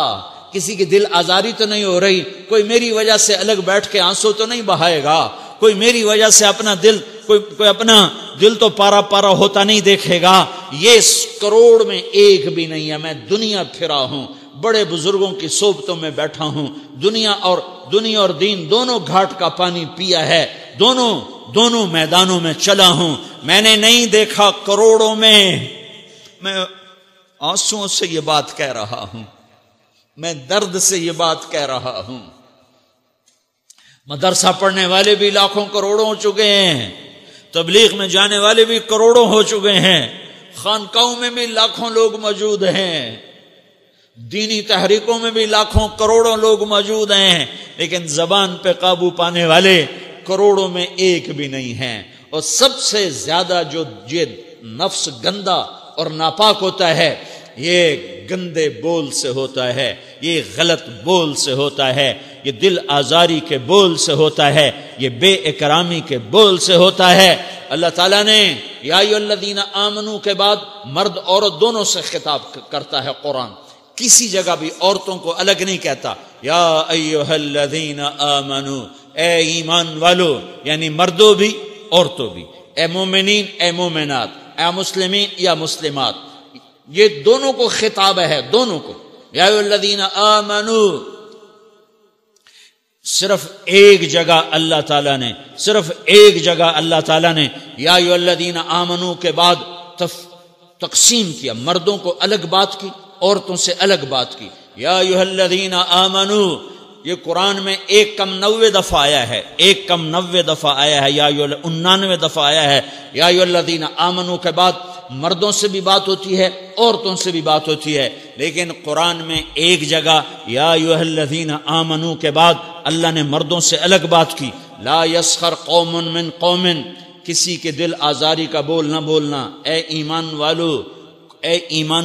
کسی کی دل آزاری تو نہیں ہو رہی، کوئی میری وجہ سے الگ بیٹھ کے آنسو تو نہیں بہائے گا، کوئی میری وجہ سے اپنا دل کوئی اپنا دل تو پارا پارا ہوتا نہیں دیکھے گا. یہ 1 کروڑ میں ایک بھی نہیں ہے. میں دنیا پھرا ہوں، بڑے بزرگوں کی صحبتوں میں بیٹھا ہوں، دنیا اور دین دونوں گھاٹ کا پانی پیا ہے، دونوں میدانوں میں چلا ہوں. میں نے نہیں دیکھا کروڑوں میں آنسوؤں سے یہ بات کہہ رہا ہوں، میں درد سے یہ بات کہہ رہا ہوں. مدرسہ پڑھنے والے بھی لاکھوں کروڑوں ہو چکے ہیں، تبلیغ میں جانے والے بھی کروڑوں ہو چکے ہیں، خانقاہوں میں بھی لاکھوں لوگ موجود ہیں، دینی تحریکوں میں بھی لاکھوں کروڑوں لوگ موجود ہیں، لیکن زبان پہ قابو پانے والے کروڑوں میں ایک بھی نہیں ہیں. اور سب سے زیادہ جو یہ نفس گندا اور ناپاک ہوتا ہے، یہ گندے بول سے ہوتا ہے، یہ غلط بول سے ہوتا ہے، یہ دل آزاری کے بول سے ہوتا ہے، یہ بے اکرامی کے بول سے ہوتا ہے. اللہ تعالیٰ نے یا ایھا الذین آمنو کے بعد مرد عورت دونوں سے خطاب کرتا ہے قرآن. کسی جگہ بھی عورتوں کو الگ نہیں کہتا. یا ایھا الذین آمنو، اے ایمان والو، یعنی مردوں بھی عورتوں بھی، اے مومنین اے مومنات، اے مسلمین یا مسلمات، یہ دونوں کو خطاب ہے، دونوں کو. یا ایھا الذین آمنو، صرف ایک جگہ اللہ تعالیٰ نے یا ایھا الذین آمنو کے بعد تقسیم کیا، مردوں کو الگ بات کی، عورتوں سے الگ بات کی. یا ایھا الذین آمنو یہ قرآن میں 190 دفعہ آیا ہے، 190 دفعہ آیا ہے، یا 99 دفعہ آیا ہے. یا ایھا الذین آمنو کے بعد مردوں سے بھی بات ہوتی ہے، عورتوں سے بھی بات ہوتی ہے، لیکن قرآن میں ایک جگہ یا ایھا الذین آمنو کے بعد اللہ نے مردوں سے الگ بات کی. لا یسخر قوم من قوم، کسی کے دل آزاری کا بول نہ بولنا. اے ایمان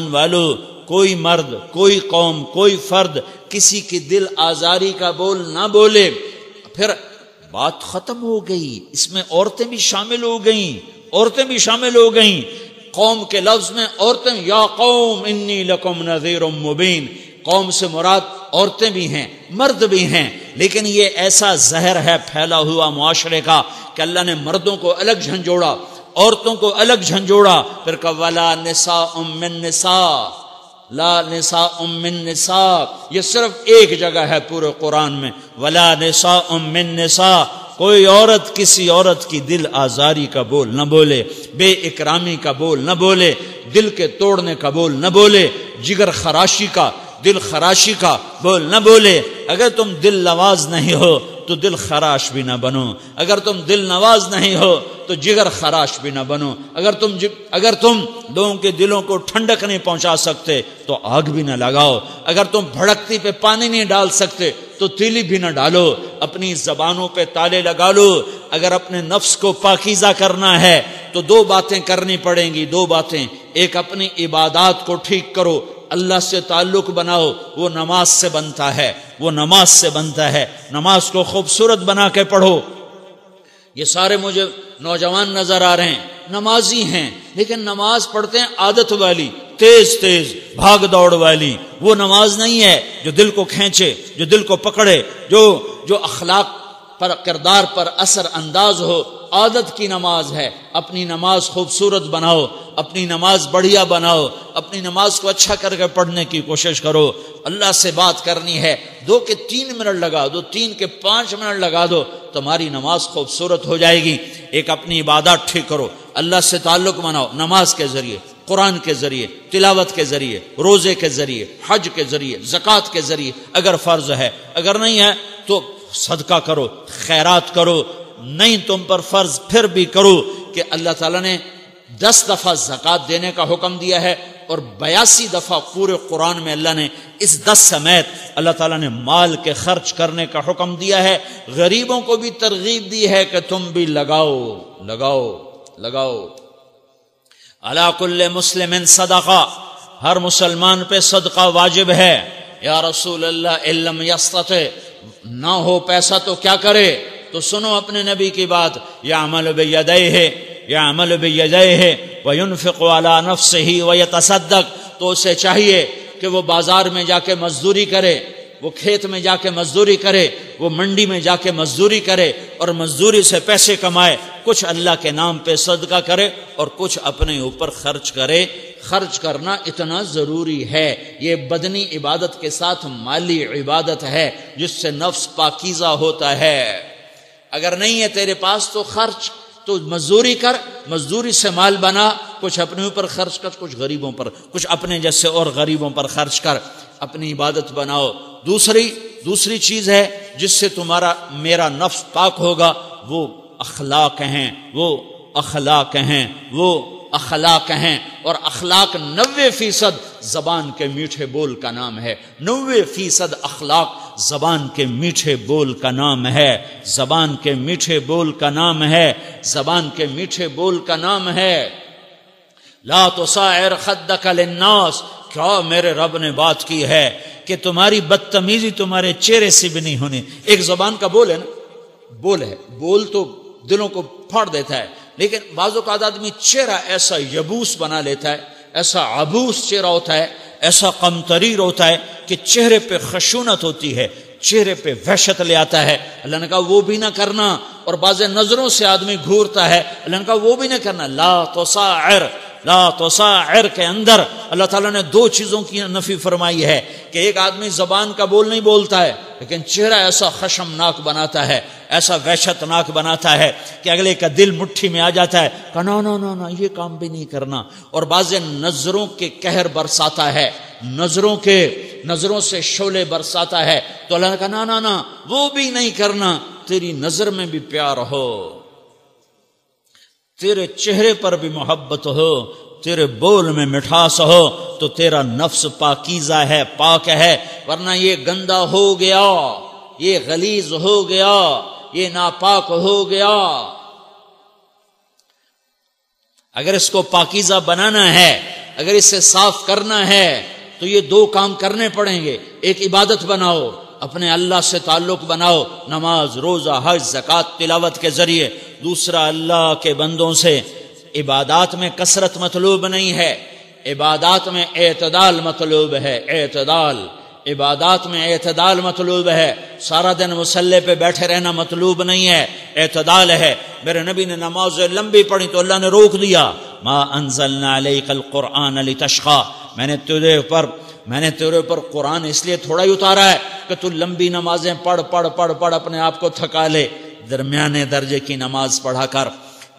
والو کوئی مرد، کوئی قوم، کوئی فرد کسی کی دل آزاری کا بول نہ بولے۔ پھر بات ختم ہو گئی، اس میں عورتیں بھی شامل ہو گئیں، عورتیں بھی شامل ہو گئیں۔ قوم کے لفظ میں عورتیں، یا قوم انی لکم نذیر مبین، قوم سے مراد عورتیں بھی ہیں، مرد بھی ہیں، لیکن یہ ایسا زہر ہے پھیلا ہوا معاشرے کا کہ اللہ نے مردوں کو الگ جھنجھوڑا، عورتوں کو الگ جھنجھوڑا، پھر کہا ولا نساء من نساء، لا نساء من نساء، یہ صرف ایک جگہ ہے پورے قرآن میں، ولا نساء من نساء، کوئی عورت کسی عورت کی دل آزاری کا بول نہ بولے، بے اکرامی کا بول نہ بولے، دل کے توڑنے کا بول نہ بولے، جگر خراشی کا، دل خراشی کا بول نہ بولے۔ اگر تم دل نواز نہیں ہو تو دل خراش بھی نہ بنو، اگر تم دل نواز نہیں ہو تو جگر خراش بھی نہ بنو، اگر تم لوگوں کے دلوں کو ٹھنڈک نہیں پہنچا سکتے تو آگ بھی نہ لگاؤ، اگر تم بھڑکتی پہ پانی نہیں ڈال سکتے تو تیلی بھی نہ ڈالو، اپنی زبانوں پہ تالے لگا لو۔ اگر اپنے نفس کو پاکیزہ کرنا ہے تو دو باتیں کرنی پڑیں گی، دو باتیں، ایک اپنی عبادات کو ٹھیک کرو، اللہ سے تعلق بناؤ، وہ نماز سے بنتا ہے، وہ نماز سے بنتا ہے، نماز کو خوبصورت بنا کے پڑھو۔ یہ سارے مجھے نوجوان نظر آ رہے ہیں، نمازی ہیں لیکن نماز پڑھتے ہیں عادت والی، تیز تیز بھاگ دوڑ والی، وہ نماز نہیں ہے جو دل کو کھینچے، جو دل کو پکڑے، جو اخلاق پر، کردار پر اثر انداز ہو۔ عادت کی نماز ہے، اپنی نماز خوبصورت بناؤ، اپنی نماز بڑھیا بناؤ، اپنی نماز کو اچھا کر کے پڑھنے کی کوشش کرو۔ اللہ سے بات کرنی ہے، 2 کے 3 منٹ لگا دو، 3 کے 5 منٹ لگا دو، تمہاری نماز خوبصورت ہو جائے گی۔ ایک اپنی عبادات ٹھیک کرو، اللہ سے تعلق بناؤ، نماز کے ذریعے، قرآن کے ذریعے، تلاوت کے ذریعے، روزے کے ذریعے، حج کے ذریعے، زکوٰۃ کے ذریعے اگر فرض ہے، اگر نہیں ہے تو صدقہ کرو، خیرات کرو، نہیں تم پر فرض پھر بھی کرو کہ اللہ تعالیٰ نے 10 دفعہ زکوٰۃ دینے کا حکم دیا ہے اور 82 دفعہ پورے قرآن میں اللہ نے اس 10 سمیت اللہ تعالیٰ نے مال کے خرچ کرنے کا حکم دیا ہے۔ غریبوں کو بھی ترغیب دی ہے کہ تم بھی لگاؤ لگاؤ لگاؤ۔ علی کل مسلم صدقہ، ہر مسلمان پہ صدقہ واجب ہے۔ یا رسول اللہ ان لم یستطع، نہ ہو پیسہ تو کیا کرے؟ تو سنو اپنے نبی کی بات، یعمل بیدیہ وینفق علی نفسہ ویتصدق، تو اسے چاہیے کہ وہ بازار میں جا کے مزدوری کرے، وہ کھیت میں جا کے مزدوری کرے، وہ منڈی میں جا کے مزدوری کرے اور مزدوری سے پیسے کمائے، کچھ اللہ کے نام پہ صدقہ کرے اور کچھ اپنے اوپر خرچ کرے۔ خرچ کرنا اتنا ضروری ہے، یہ بدنی عبادت کے ساتھ مالی عبادت ہے جس سے نفس پاکیزہ ہوتا ہے۔ اگر نہیں ہے تیرے پاس تو خرچ، تو مزدوری کر، مزدوری سے مال بنا، کچھ اپنے اوپر خرچ کر، کچھ غریبوں پر، کچھ اپنے جیسے اور غریبوں پر خرچ کر، اپنی عبادت بناؤ۔ دوسری چیز ہے جس سے تمہارا میرا نفس پاک ہوگا، وہ اخلاق ہیں، وہ اخلاق ہیں، وہ اخلاق ہیں، اور اخلاق 90% زبان کے میٹھے بول کا نام ہے۔ 90% اخلاق زبان کے میٹھے بول کا نام ہے، زبان کے میٹھے بول کا نام ہے، زبان کے میٹھے بول کا نام ہے۔ لا تصاعر خدک للناس، کیا میرے رب نے بات کی ہے کہ تمہاری بدتمیزی تمہارے چہرے سے بھی نہیں ہونی۔ ایک زبان کا بول ہے نا، بول ہے، بول تو دلوں کو پھاڑ دیتا ہے، لیکن بعض اوقات آدمی چہرہ ایسا یبوس بنا لیتا ہے، ایسا عبوس چہرہ ہوتا ہے، ایسا قمطریر ہوتا ہے کہ چہرے پہ خشونت ہوتی ہے، چہرے پہ وحشت لے آتا ہے۔ اللہ نے کہا وہ بھی نہ کرنا، اور بعض نظروں سے آدمی گھورتا ہے، اللہ نے کہا وہ بھی نہ کرنا۔ لا تصاعر، لا تصاعر کے اندر اللہ تعالیٰ نے 2 چیزوں کی نفی فرمائی ہے کہ ایک آدمی زبان کا بول نہیں بولتا ہے لیکن چہرہ ایسا خشمناک بناتا ہے، ایسا وحشت ناک بناتا ہے کہ اگلے کا دل مٹھی میں آ جاتا ہے کہ نا یہ کام بھی نہیں کرنا، اور بعض نظروں کے قہر برساتا ہے، نظروں سے شعلے برساتا ہے، تو اللہ نے کہا نا وہ بھی نہیں کرنا۔ تیری نظر میں بھی پیار ہو، تیرے چہرے پر بھی محبت ہو، تیرے بول میں مٹھاس ہو، تو تیرا نفس پاکیزہ ہے، پاک ہے، ورنہ یہ گندا ہو گیا، یہ غلیظ ہو گیا، یہ ناپاک ہو گیا۔ اگر اس کو پاکیزہ بنانا ہے، اگر اسے صاف کرنا ہے تو یہ دو کام کرنے پڑیں گے. ایک عبادت بناؤ، اپنے اللہ سے تعلق بناؤ، نماز، روزہ، حج، زکوٰۃ، تلاوت کے ذریعے. دوسرا، اللہ کے بندوں سے عبادات میں کثرت مطلوب نہیں ہے، عبادات میں اعتدال مطلوب ہے. اعتدال، عبادات میں اعتدال مطلوب ہے. سارا دن مصلی پہ بیٹھے رہنا مطلوب نہیں ہے، اعتدال ہے. میرے نبی نے نماز لمبی پڑھی تو اللہ نے روک دیا. ما انزلنا علیک القرآن لتشقی، میں نے تیرے اوپر قرآن اس لیے تھوڑا ہی اتارا ہے کہ تو لمبی نمازیں پڑھ اپنے آپ کو تھکا لے. درمیانے درجے کی نماز پڑھا کر.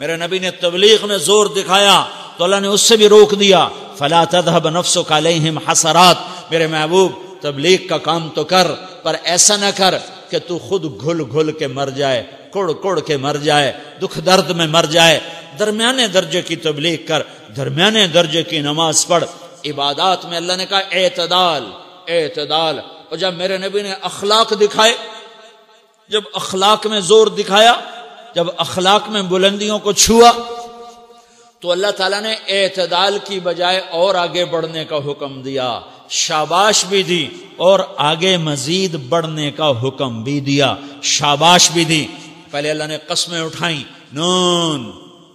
میرے نبی نے تبلیغ میں زور دکھایا تو اللہ نے اس سے بھی روک دیا. فلا تذهب نفسك علیہم حسرات، میرے محبوب تبلیغ کا کام تو کر، پر ایسا نہ کر کہ تو خود گھل کے مر جائے، کڑ کے مر جائے، دکھ درد میں مر جائے. درمیانے درجے کی تبلیغ کر، درمیانے درجے کی نماز پڑھ. عبادات میں اللہ نے کہا اعتدال. اور جب میرے نبی نے اخلاق دکھائے، جب اخلاق میں زور دکھایا، جب اخلاق میں بلندیوں کو چھوا، تو اللہ تعالیٰ نے اعتدال کی بجائے اور آگے بڑھنے کا حکم دیا، شاباش بھی دی، اور آگے مزید بڑھنے کا حکم بھی دیا، شاباش بھی دی. پہلے اللہ نے قسمیں اٹھائیں، نون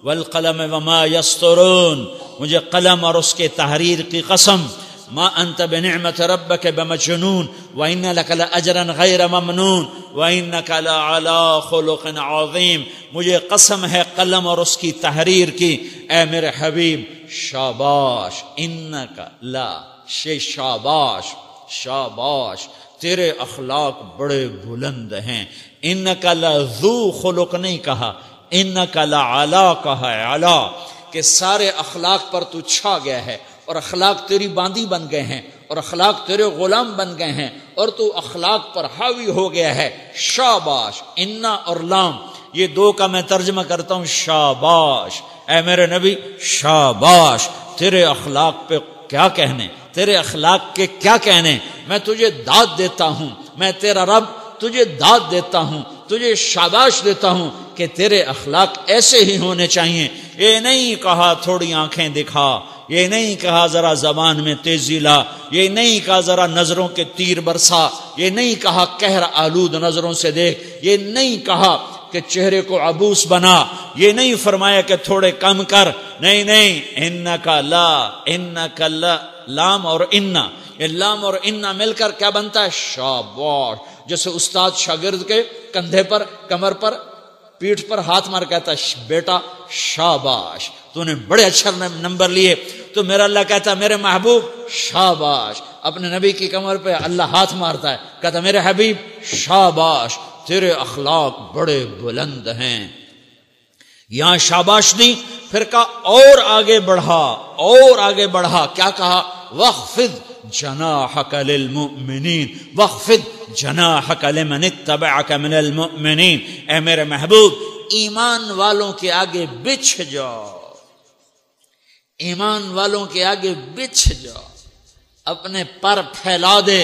والقلم وما یسطرون، مجھے قلم اور اس کے تحریر کی قسم. ما انت بنعمت ربک بمجنون وان لک لاجرا غیر ممنون وانک لعلی خلق عظیم. مجھے قسم ہے قلم اور اس کی تحریر کی، اے میرے حبیب شاباش، انک لا شاباش، تیرے اخلاق بڑے بلند ہیں. انک لذو خلق نہیں کہا، انک لعلی کہا ہے، علا، کہ سارے اخلاق پر تو چھا گیا ہے، اور اخلاق تیری باندی بن گئے ہیں، اور اخلاق تیرے غلام بن گئے ہیں، اور تو اخلاق پر حاوی ہو گیا ہے. شاباش، انا اور لام، یہ دو کا میں ترجمہ کرتا ہوں شاباش. اے میرے نبی شاباش، تیرے اخلاق پہ کیا کہنے، تیرے اخلاق کے کیا کہنے. میں تجھے داد دیتا ہوں، میں تیرا رب تجھے داد دیتا ہوں، تجھے شاباش دیتا ہوں کہ تیرے اخلاق ایسے ہی ہونے چاہیے. یہ نہیں کہا تھوڑی آنکھیں دکھا، یہ نہیں کہا ذرا زبان میں تیزی لا، یہ نہیں کہا ذرا نظروں کے تیر برسا، یہ نہیں کہا قہر آلود نظروں سے دیکھ، یہ نہیں کہا کہ چہرے کو عبوس بنا، یہ نہیں فرمایا کہ تھوڑے کم کر. نہیں، انکا لا، لام اور انا، یہ لام اور انا مل کر کیا بنتا ہے؟ شاباش. جیسے استاد شاگرد کے کندھے پر، کمر پر، پیٹھ پر ہاتھ مار کہتا ہے بیٹا شاباش، تو نے بڑے اچھے نمبر لیے. تو میرا اللہ کہتا ہے میرے محبوب شاباش. اپنے نبی کی کمر پہ اللہ ہاتھ مارتا ہے، کہتا ہے میرے حبیب شاباش، تیرے اخلاق بڑے بلند ہیں. یہاں شاباش دی، پھر کہا اور آگے بڑھا. کیا کہا؟ وَخْفِضْ جَنَاحَكَ لِلْمُؤْمِنِينَ وَخْفِضْ جَنَاحَكَ لِمَنِ اتَّبَعَكَ مِنَ الْمُؤْمِنِينَ. اے میرے محبوب ایمان والوں کے آگے بچھ جاؤ، ایمان والوں کے آگے بچھ جاؤ، اپنے پر پھیلا دے.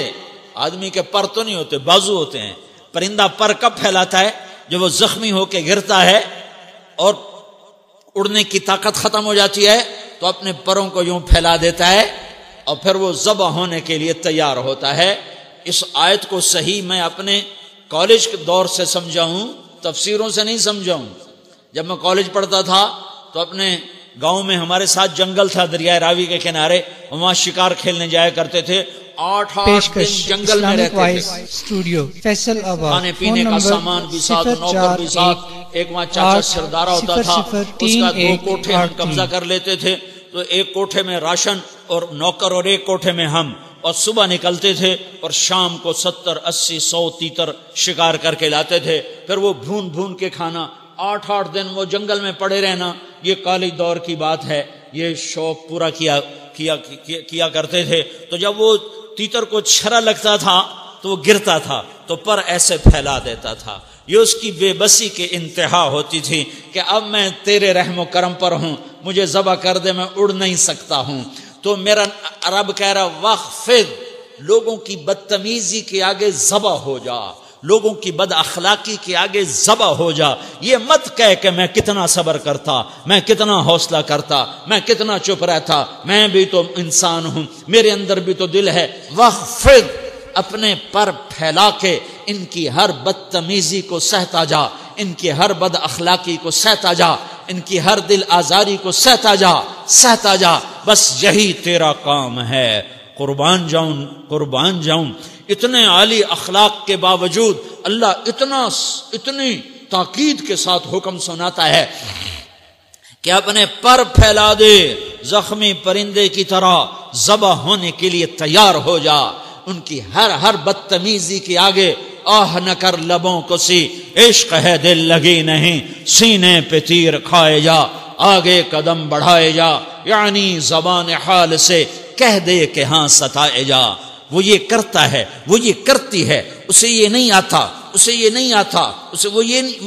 آدمی کے پر تو نہیں ہوتے، بازو ہوتے ہیں. پرندہ پر کب پھیلاتا ہے؟ جب وہ زخمی ہو کے گرتا ہے اور اڑنے کی طاقت ختم ہو جاتی ہے تو اپنے پروں کو یوں پھیلا دیتا ہے اور پھر وہ ذبح ہونے کے لیے تیار ہوتا ہے. اس آیت کو صحیح میں اپنے کالج کے دور سے سمجھا ہوں، تفسیروں سے نہیں سمجھا ہوں. جب میں کالج پڑھتا تھا تو اپنے گاؤں میں ہمارے ساتھ جنگل تھا دریائے راوی کے کنارے، وہاں شکار کھیلنے جایا کرتے تھے. 8 دن جنگل میں رہتے تھے، کھانے پینے کا سامان بھی ساتھ، نوکر بھی ساتھ. ایک وہاں چاچا سردارہ ہوتا تھا، اس کا 2 کوٹھے ہم قبضہ کر لیتے تھے. تو ایک کوٹھے میں راشن اور نوکر، اور ایک کوٹھے میں ہم. اور صبح نکلتے تھے اور شام کو 70 80 100 تیتر شکار کر کے لاتے تھے. پھر وہ بھون کے کھانا، 8 دن وہ جنگل میں پڑے رہنا. یہ کالج دور کی بات ہے. یہ شوق پورا کیا کرتے تھے. تو جب وہ تیتر کو چھرا لگتا تھا تو وہ گرتا تھا تو پر ایسے پھیلا دیتا تھا. یہ اس کی بے بسی کی انتہا ہوتی تھی کہ اب میں تیرے رحم و کرم پر ہوں، مجھے ذبح کر دے، میں اڑ نہیں سکتا ہوں. تو میرا رب کہہ رہا وَخْفِضْ، لوگوں کی بدتمیزی کے آگے ذبح ہو جا. لوگوں کی بد اخلاقی کے آگے ذبح ہو جا. یہ مت کہہ کہ میں کتنا صبر کرتا، میں کتنا حوصلہ کرتا، میں کتنا چپ رہتا، میں بھی تو انسان ہوں، میرے اندر بھی تو دل ہے. واخفض، اپنے پر پھیلا کے ان کی ہر بدتمیزی کو سہتا جا، ان کی ہر بد اخلاقی کو سہتا جا، ان کی ہر دل آزاری کو سہتا جا. بس یہی تیرا کام ہے. قربان جاؤں. اتنے عالی اخلاق کے باوجود اللہ اتنی تاکید کے ساتھ حکم سناتا ہے کہ اپنے پر پھیلا دے، زخمی پرندے کی طرح ذبح ہونے کے لیے تیار ہو جا. ان کی ہر بدتمیزی کے آگے آہ نہ کر لبوں کو سی، عشق ہے دل لگی نہیں، سینے پہ تیر کھائے جا، آگے قدم بڑھائے جا، یعنی زبان حال سے کہہ دے کہ ہاں ستائے جا. وہ یہ کرتا ہے، وہ یہ کرتی ہے، اسے یہ نہیں آتا، وہ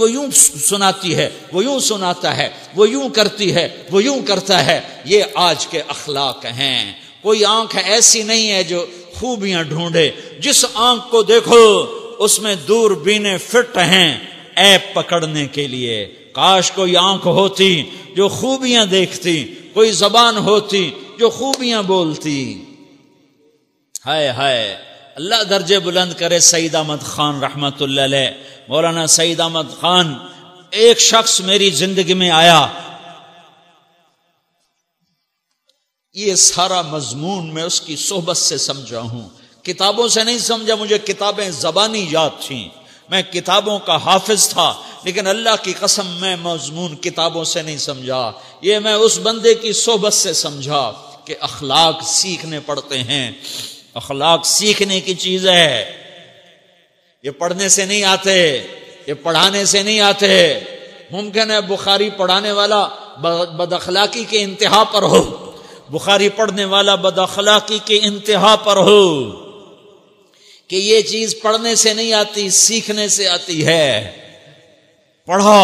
یوں سناتی ہے، وہ یوں سناتا ہے، وہ یوں کرتی ہے، وہ یوں کرتا ہے. یہ آج کے اخلاق ہیں. کوئی آنکھ ایسی نہیں ہے جو خوبیاں ڈھونڈے. جس آنکھ کو دیکھو اس میں دوربینیں فٹ ہیں عیب پکڑنے کے لیے. کاش کوئی آنکھ ہوتی جو خوبیاں دیکھتی، کوئی زبان ہوتی جو خوبیاں بولتی. ہائے ہائے، اللہ درجے بلند کرے سعید احمد خان رحمت اللہ علیہ. مولانا سعید احمد خان، ایک شخص میری زندگی میں آیا، یہ سارا مضمون میں اس کی صحبت سے سمجھا ہوں، کتابوں سے نہیں سمجھا. مجھے کتابیں زبانی یاد تھیں، میں کتابوں کا حافظ تھا، لیکن اللہ کی قسم میں مضمون کتابوں سے نہیں سمجھا. یہ میں اس بندے کی صحبت سے سمجھا کہ اخلاق سیکھنے پڑتے ہیں. اخلاق سیکھنے کی چیز ہے، یہ پڑھنے سے نہیں آتے، یہ پڑھانے سے نہیں آتے. ممکن ہے بخاری پڑھانے والا بد اخلاقی کے انتہا پر ہو، بخاری پڑھنے والا بد اخلاقی کے انتہا پر ہو، کہ یہ چیز پڑھنے سے نہیں آتی، سیکھنے سے آتی ہے. پڑھا،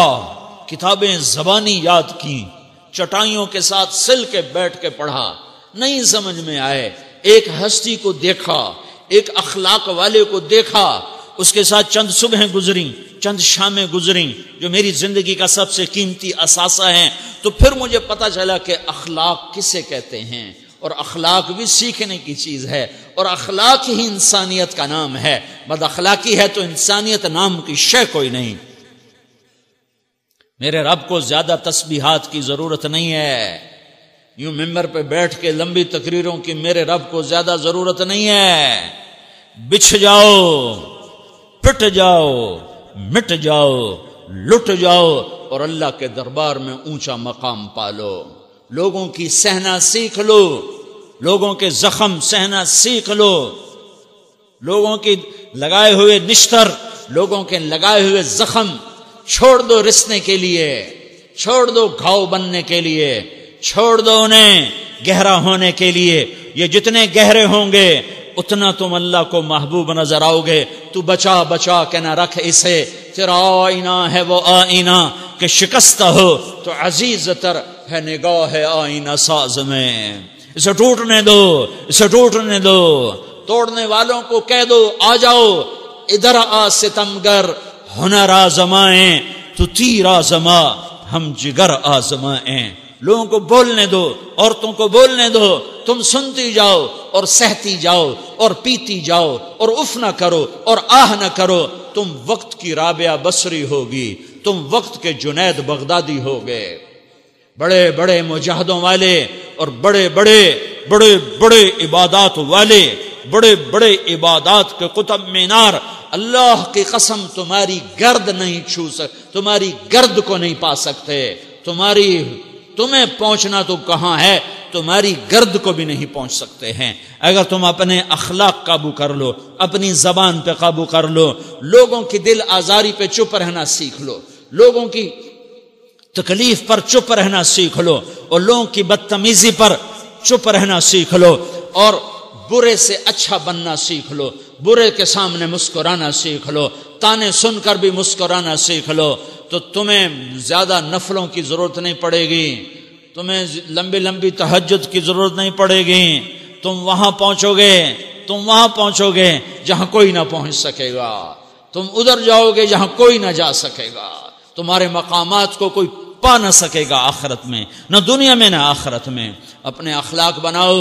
کتابیں زبانی یاد کی، چٹائیوں کے ساتھ سل کے بیٹھ کے پڑھا، نہیں سمجھ میں آئے. ایک ہستی کو دیکھا، ایک اخلاق والے کو دیکھا، اس کے ساتھ چند صبحیں گزریں، چند شامیں گزریں جو میری زندگی کا سب سے قیمتی اثاثہ ہیں. تو پھر مجھے پتا چلا کہ اخلاق کسے کہتے ہیں، اور اخلاق بھی سیکھنے کی چیز ہے، اور اخلاق ہی انسانیت کا نام ہے. بد اخلاقی ہے تو انسانیت نام کی شے کوئی نہیں. میرے رب کو زیادہ تسبیحات کی ضرورت نہیں ہے، یوں ممبر پہ بیٹھ کے لمبی تقریروں کی میرے رب کو زیادہ ضرورت نہیں ہے. بچھ جاؤ، پٹ جاؤ، مٹ جاؤ، لٹ جاؤ، اور اللہ کے دربار میں اونچا مقام پالو. لوگوں کی سہنا سیکھ لو، لوگوں کے زخم سہنا سیکھ لو، لوگوں کی لگائے ہوئے نشتر، لوگوں کے لگائے ہوئے زخم چھوڑ دو رسنے کے لیے، چھوڑ دو گھاؤ بننے کے لیے، چھوڑ دو انہیں گہرا ہونے کے لیے. یہ جتنے گہرے ہوں گے اتنا تم اللہ کو محبوب نظر آؤ گے. تو بچا کے نہ رکھ اسے، تیرا آئینہ ہے وہ آئینہ کہ شکستہ ہو تو عزیز تر ہے نگاہ آئینہ ساز میں. اسے ٹوٹنے دو. توڑنے والوں کو کہہ دو آ جاؤ، ادھر آ ستمگر، ہنر آزمائیں تو تیر آزما، ہم جگر آزمائیں. لوگوں کو بولنے دو، عورتوں کو بولنے دو، تم سنتی جاؤ اور سہتی جاؤ اور پیتی جاؤ اور اف نہ کرو اور آہ نہ کرو. تم وقت کی رابعہ بصری ہوگی، تم وقت کے جنید بغدادی ہوگے. بڑے بڑے مجاہدوں والے اور بڑے بڑے عبادات والے، بڑے بڑے عبادات کے قطب مینار، اللہ کی قسم تمہاری گرد نہیں چھو تمہاری گرد کو نہیں پا سکتے. تمہیں پہنچنا تو کہاں ہے، تمہاری گرد کو بھی نہیں پہنچ سکتے ہیں. اگر تم اپنے اخلاق قابو کر لو، اپنی زبان پہ قابو کر لو، لوگوں کی دل آزاری پہ چپ رہنا سیکھ لو، لوگوں کی تکلیف پر چپ رہنا سیکھ لو، اور لوگوں کی بدتمیزی پر چپ رہنا سیکھ لو، اور برے سے اچھا بننا سیکھ لو، برے کے سامنے مسکرانا سیکھ لو، تانے سن کر بھی مسکرانا سیکھ لو، تو تمہیں زیادہ نفلوں کی ضرورت نہیں پڑے گی، تمہیں لمبی تہجد کی ضرورت نہیں پڑے گی. تم وہاں پہنچو گے جہاں کوئی نہ پہنچ سکے گا. تم ادھر جاؤ گے جہاں کوئی نہ جا سکے گا، تمہارے مقامات کو کوئی پا نہ سکے گا آخرت میں، نہ دنیا میں نہ آخرت میں۔ اپنے اخلاق بناؤ،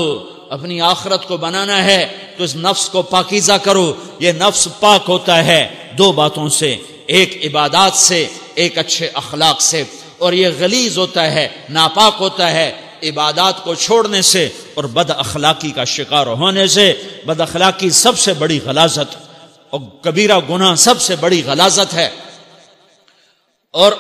اپنی آخرت کو بنانا ہے تو اس نفس کو پاکیزہ کرو۔ یہ نفس پاک ہوتا ہے دو باتوں سے، ایک عبادات سے، ایک اچھے اخلاق سے، اور یہ غلیظ ہوتا ہے، ناپاک ہوتا ہے عبادات کو چھوڑنے سے اور بد اخلاقی کا شکار ہونے سے۔ بد اخلاقی سب سے بڑی غلاظت اور کبیرہ گناہ سب سے بڑی غلاظت ہے، اور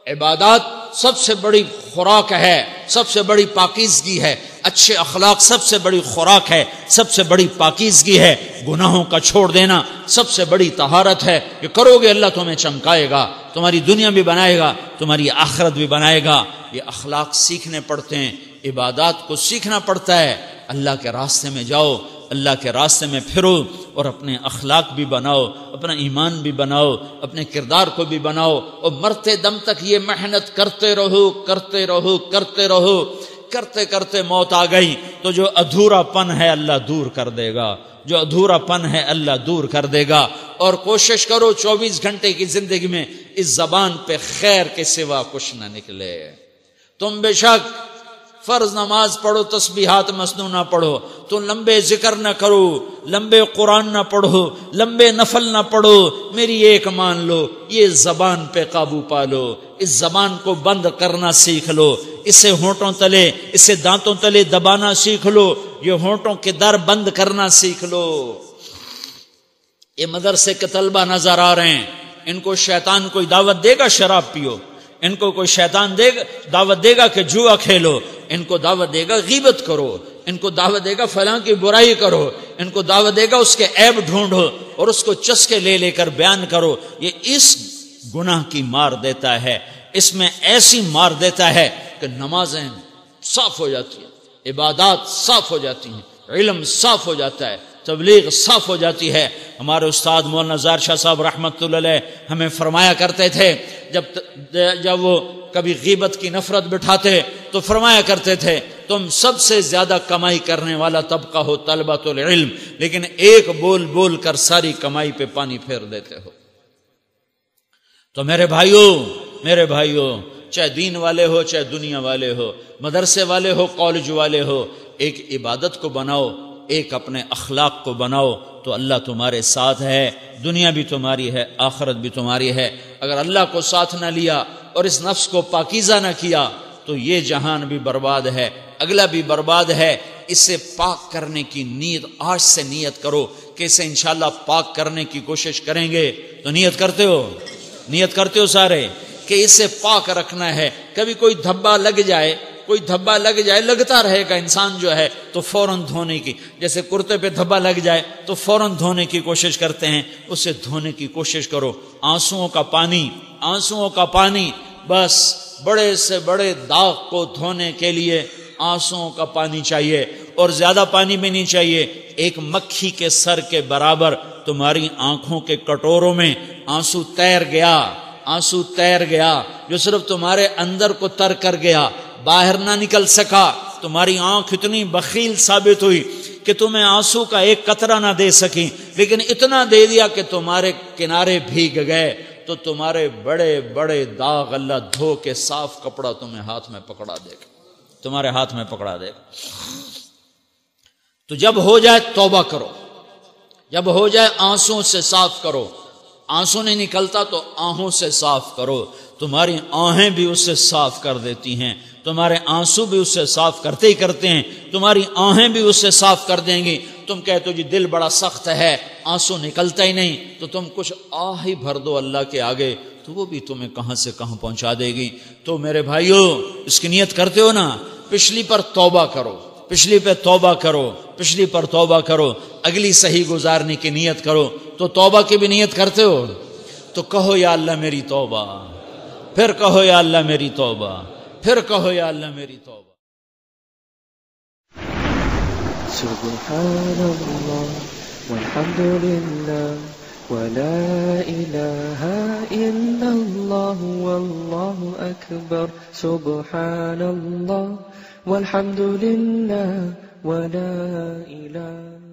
عبادات سب سے بڑی خوراک ہے، سب سے بڑی پاکیزگی ہے۔ اچھے اخلاق سب سے بڑی خوراک ہے، سب سے بڑی پاکیزگی ہے۔ گناہوں کا چھوڑ دینا سب سے بڑی طہارت ہے۔ یہ کرو گے اللہ تمہیں چمکائے گا، تمہاری دنیا بھی بنائے گا، تمہاری آخرت بھی بنائے گا۔ یہ اخلاق سیکھنے پڑتے ہیں، عبادات کو سیکھنا پڑتا ہے۔ اللہ کے راستے میں جاؤ، اللہ کے راستے میں پھرو، اور اپنے اخلاق بھی بناؤ، اپنا ایمان بھی بناؤ، اپنے کردار کو بھی بناؤ، اور مرتے دم تک یہ محنت کرتے رہو کرتے رہو کرتے رہو۔ کرتے کرتے موت آ گئی تو جو ادھورا پن ہے اللہ دور کر دے گا، جو ادھورا پن ہے اللہ دور کر دے گا۔ اور کوشش کرو 24 گھنٹے کی زندگی میں اس زبان پہ خیر کے سوا کچھ نہ نکلے۔ تم بے شک فرض نماز پڑھو، تسبیحات مسنون نہ پڑھو، تو لمبے ذکر نہ کرو، لمبے قرآن نہ پڑھو، لمبے نفل نہ پڑھو، میری ایک مان لو، یہ زبان پہ قابو پالو، اس زبان کو بند کرنا سیکھ لو، اسے ہونٹوں تلے، اسے دانتوں تلے دبانا سیکھ لو، یہ ہونٹوں کے در بند کرنا سیکھ لو۔ یہ مدرسے کے طلبہ نظر آ رہے ہیں، ان کو شیطان کوئی دعوت دے گا شراب پیو، ان کو کوئی شیطان دعوت دے گا کہ جوا کھیلو، ان کو دعوت دے گا غیبت کرو، ان کو دعوت دے گا فلاں کی برائی کرو، ان کو دعوت دے گا اس کے عیب ڈھونڈو اور اس کو چسکے لے لے کر بیان کرو۔ یہ اس گناہ کی مار دیتا ہے، اس میں ایسی مار دیتا ہے کہ نمازیں صاف ہو جاتی ہیں، عبادات صاف ہو جاتی ہیں، علم صاف ہو جاتا ہے، تبلیغ صاف ہو جاتی ہے۔ ہمارے استاد مولانا زار شاہ صاحب رحمۃ اللہ علیہ ہمیں فرمایا کرتے تھے، جب وہ کبھی غیبت کی نفرت بٹھاتے تو فرمایا کرتے تھے تم سب سے زیادہ کمائی کرنے والا طبقہ ہو طلبۃ العلم، لیکن ایک بول بول کر ساری کمائی پہ پانی پھیر دیتے ہو۔ تو میرے بھائیوں چاہے دین والے ہو چاہے دنیا والے ہو، مدرسے والے ہو کالج والے ہو، ایک عبادت کو بناؤ، ایک اپنے اخلاق کو بناؤ تو اللہ تمہارے ساتھ ہے، دنیا بھی تمہاری ہے، آخرت بھی تمہاری ہے۔ اگر اللہ کو ساتھ نہ لیا اور اس نفس کو پاکیزہ نہ کیا تو یہ جہان بھی برباد ہے، اگلا بھی برباد ہے۔ اسے پاک کرنے کی نیت آج سے نیت کرو کہ اسے انشاءاللہ پاک کرنے کی کوشش کریں گے۔ تو نیت کرتے ہو سارے کہ اسے پاک رکھنا ہے۔ کبھی کوئی دھبا لگ جائے، لگتا رہے گا انسان جو ہے تو فوراً دھونے کی، جیسے کرتے پہ دھبا لگ جائے تو فوراً دھونے کی کوشش کرتے ہیں، اسے دھونے کی کوشش کرو۔ آنسوؤں کا پانی بس بڑے سے بڑے داغ کو دھونے کے لیے آنسوؤں کا پانی چاہیے، اور زیادہ پانی بھی نہیں چاہیے۔ ایک مکھی کے سر کے برابر تمہاری آنکھوں کے کٹوروں میں آنسو تیر گیا جو صرف تمہارے اندر کو تر کر گیا، باہر نہ نکل سکا۔ تمہاری آنکھ اتنی بخیل ثابت ہوئی کہ تمہیں آنسو کا ایک قطرہ نہ دے سکی، لیکن اتنا دے دیا کہ تمہارے کنارے بھیگ گئے۔ تو تمہارے بڑے بڑے داغ اللہ دھو کے صاف کپڑا تمہیں ہاتھ میں پکڑا دے گا، تو جب ہو جائے توبہ کرو، جب ہو جائے آنسوں سے صاف کرو۔ آنسو نہیں نکلتا تو آہوں سے صاف کرو، تمہاری آہیں بھی اس سے صاف کر دیتی ہیں، تمہارے آنسو بھی اس سے صاف کرتے ہیں، تمہاری آہیں بھی اس سے صاف کر دیں گی۔ تم کہتے ہو جی دل بڑا سخت ہے، آنسو نکلتا ہی نہیں، تو تم کچھ آہ ہی بھر دو اللہ کے آگے، تو وہ بھی تمہیں کہاں سے کہاں پہنچا دے گی۔ تو میرے بھائیو اس کی نیت کرتے ہو نا، پچھلی پر توبہ کرو، اگلی صحیح گزارنے کی نیت کرو۔ تو توبہ کی بھی نیت کرتے ہو تو کہو یا اللہ میری توبہ، پھر کہو یا اللہ میری توبہ، پھر کہو یا اللہ میری توبہ۔ سبحان اللہ والحمد للہ ولا الہ الا اللہ واللہ اکبر۔ سبحان اللہ والحمد للہ ولا الہ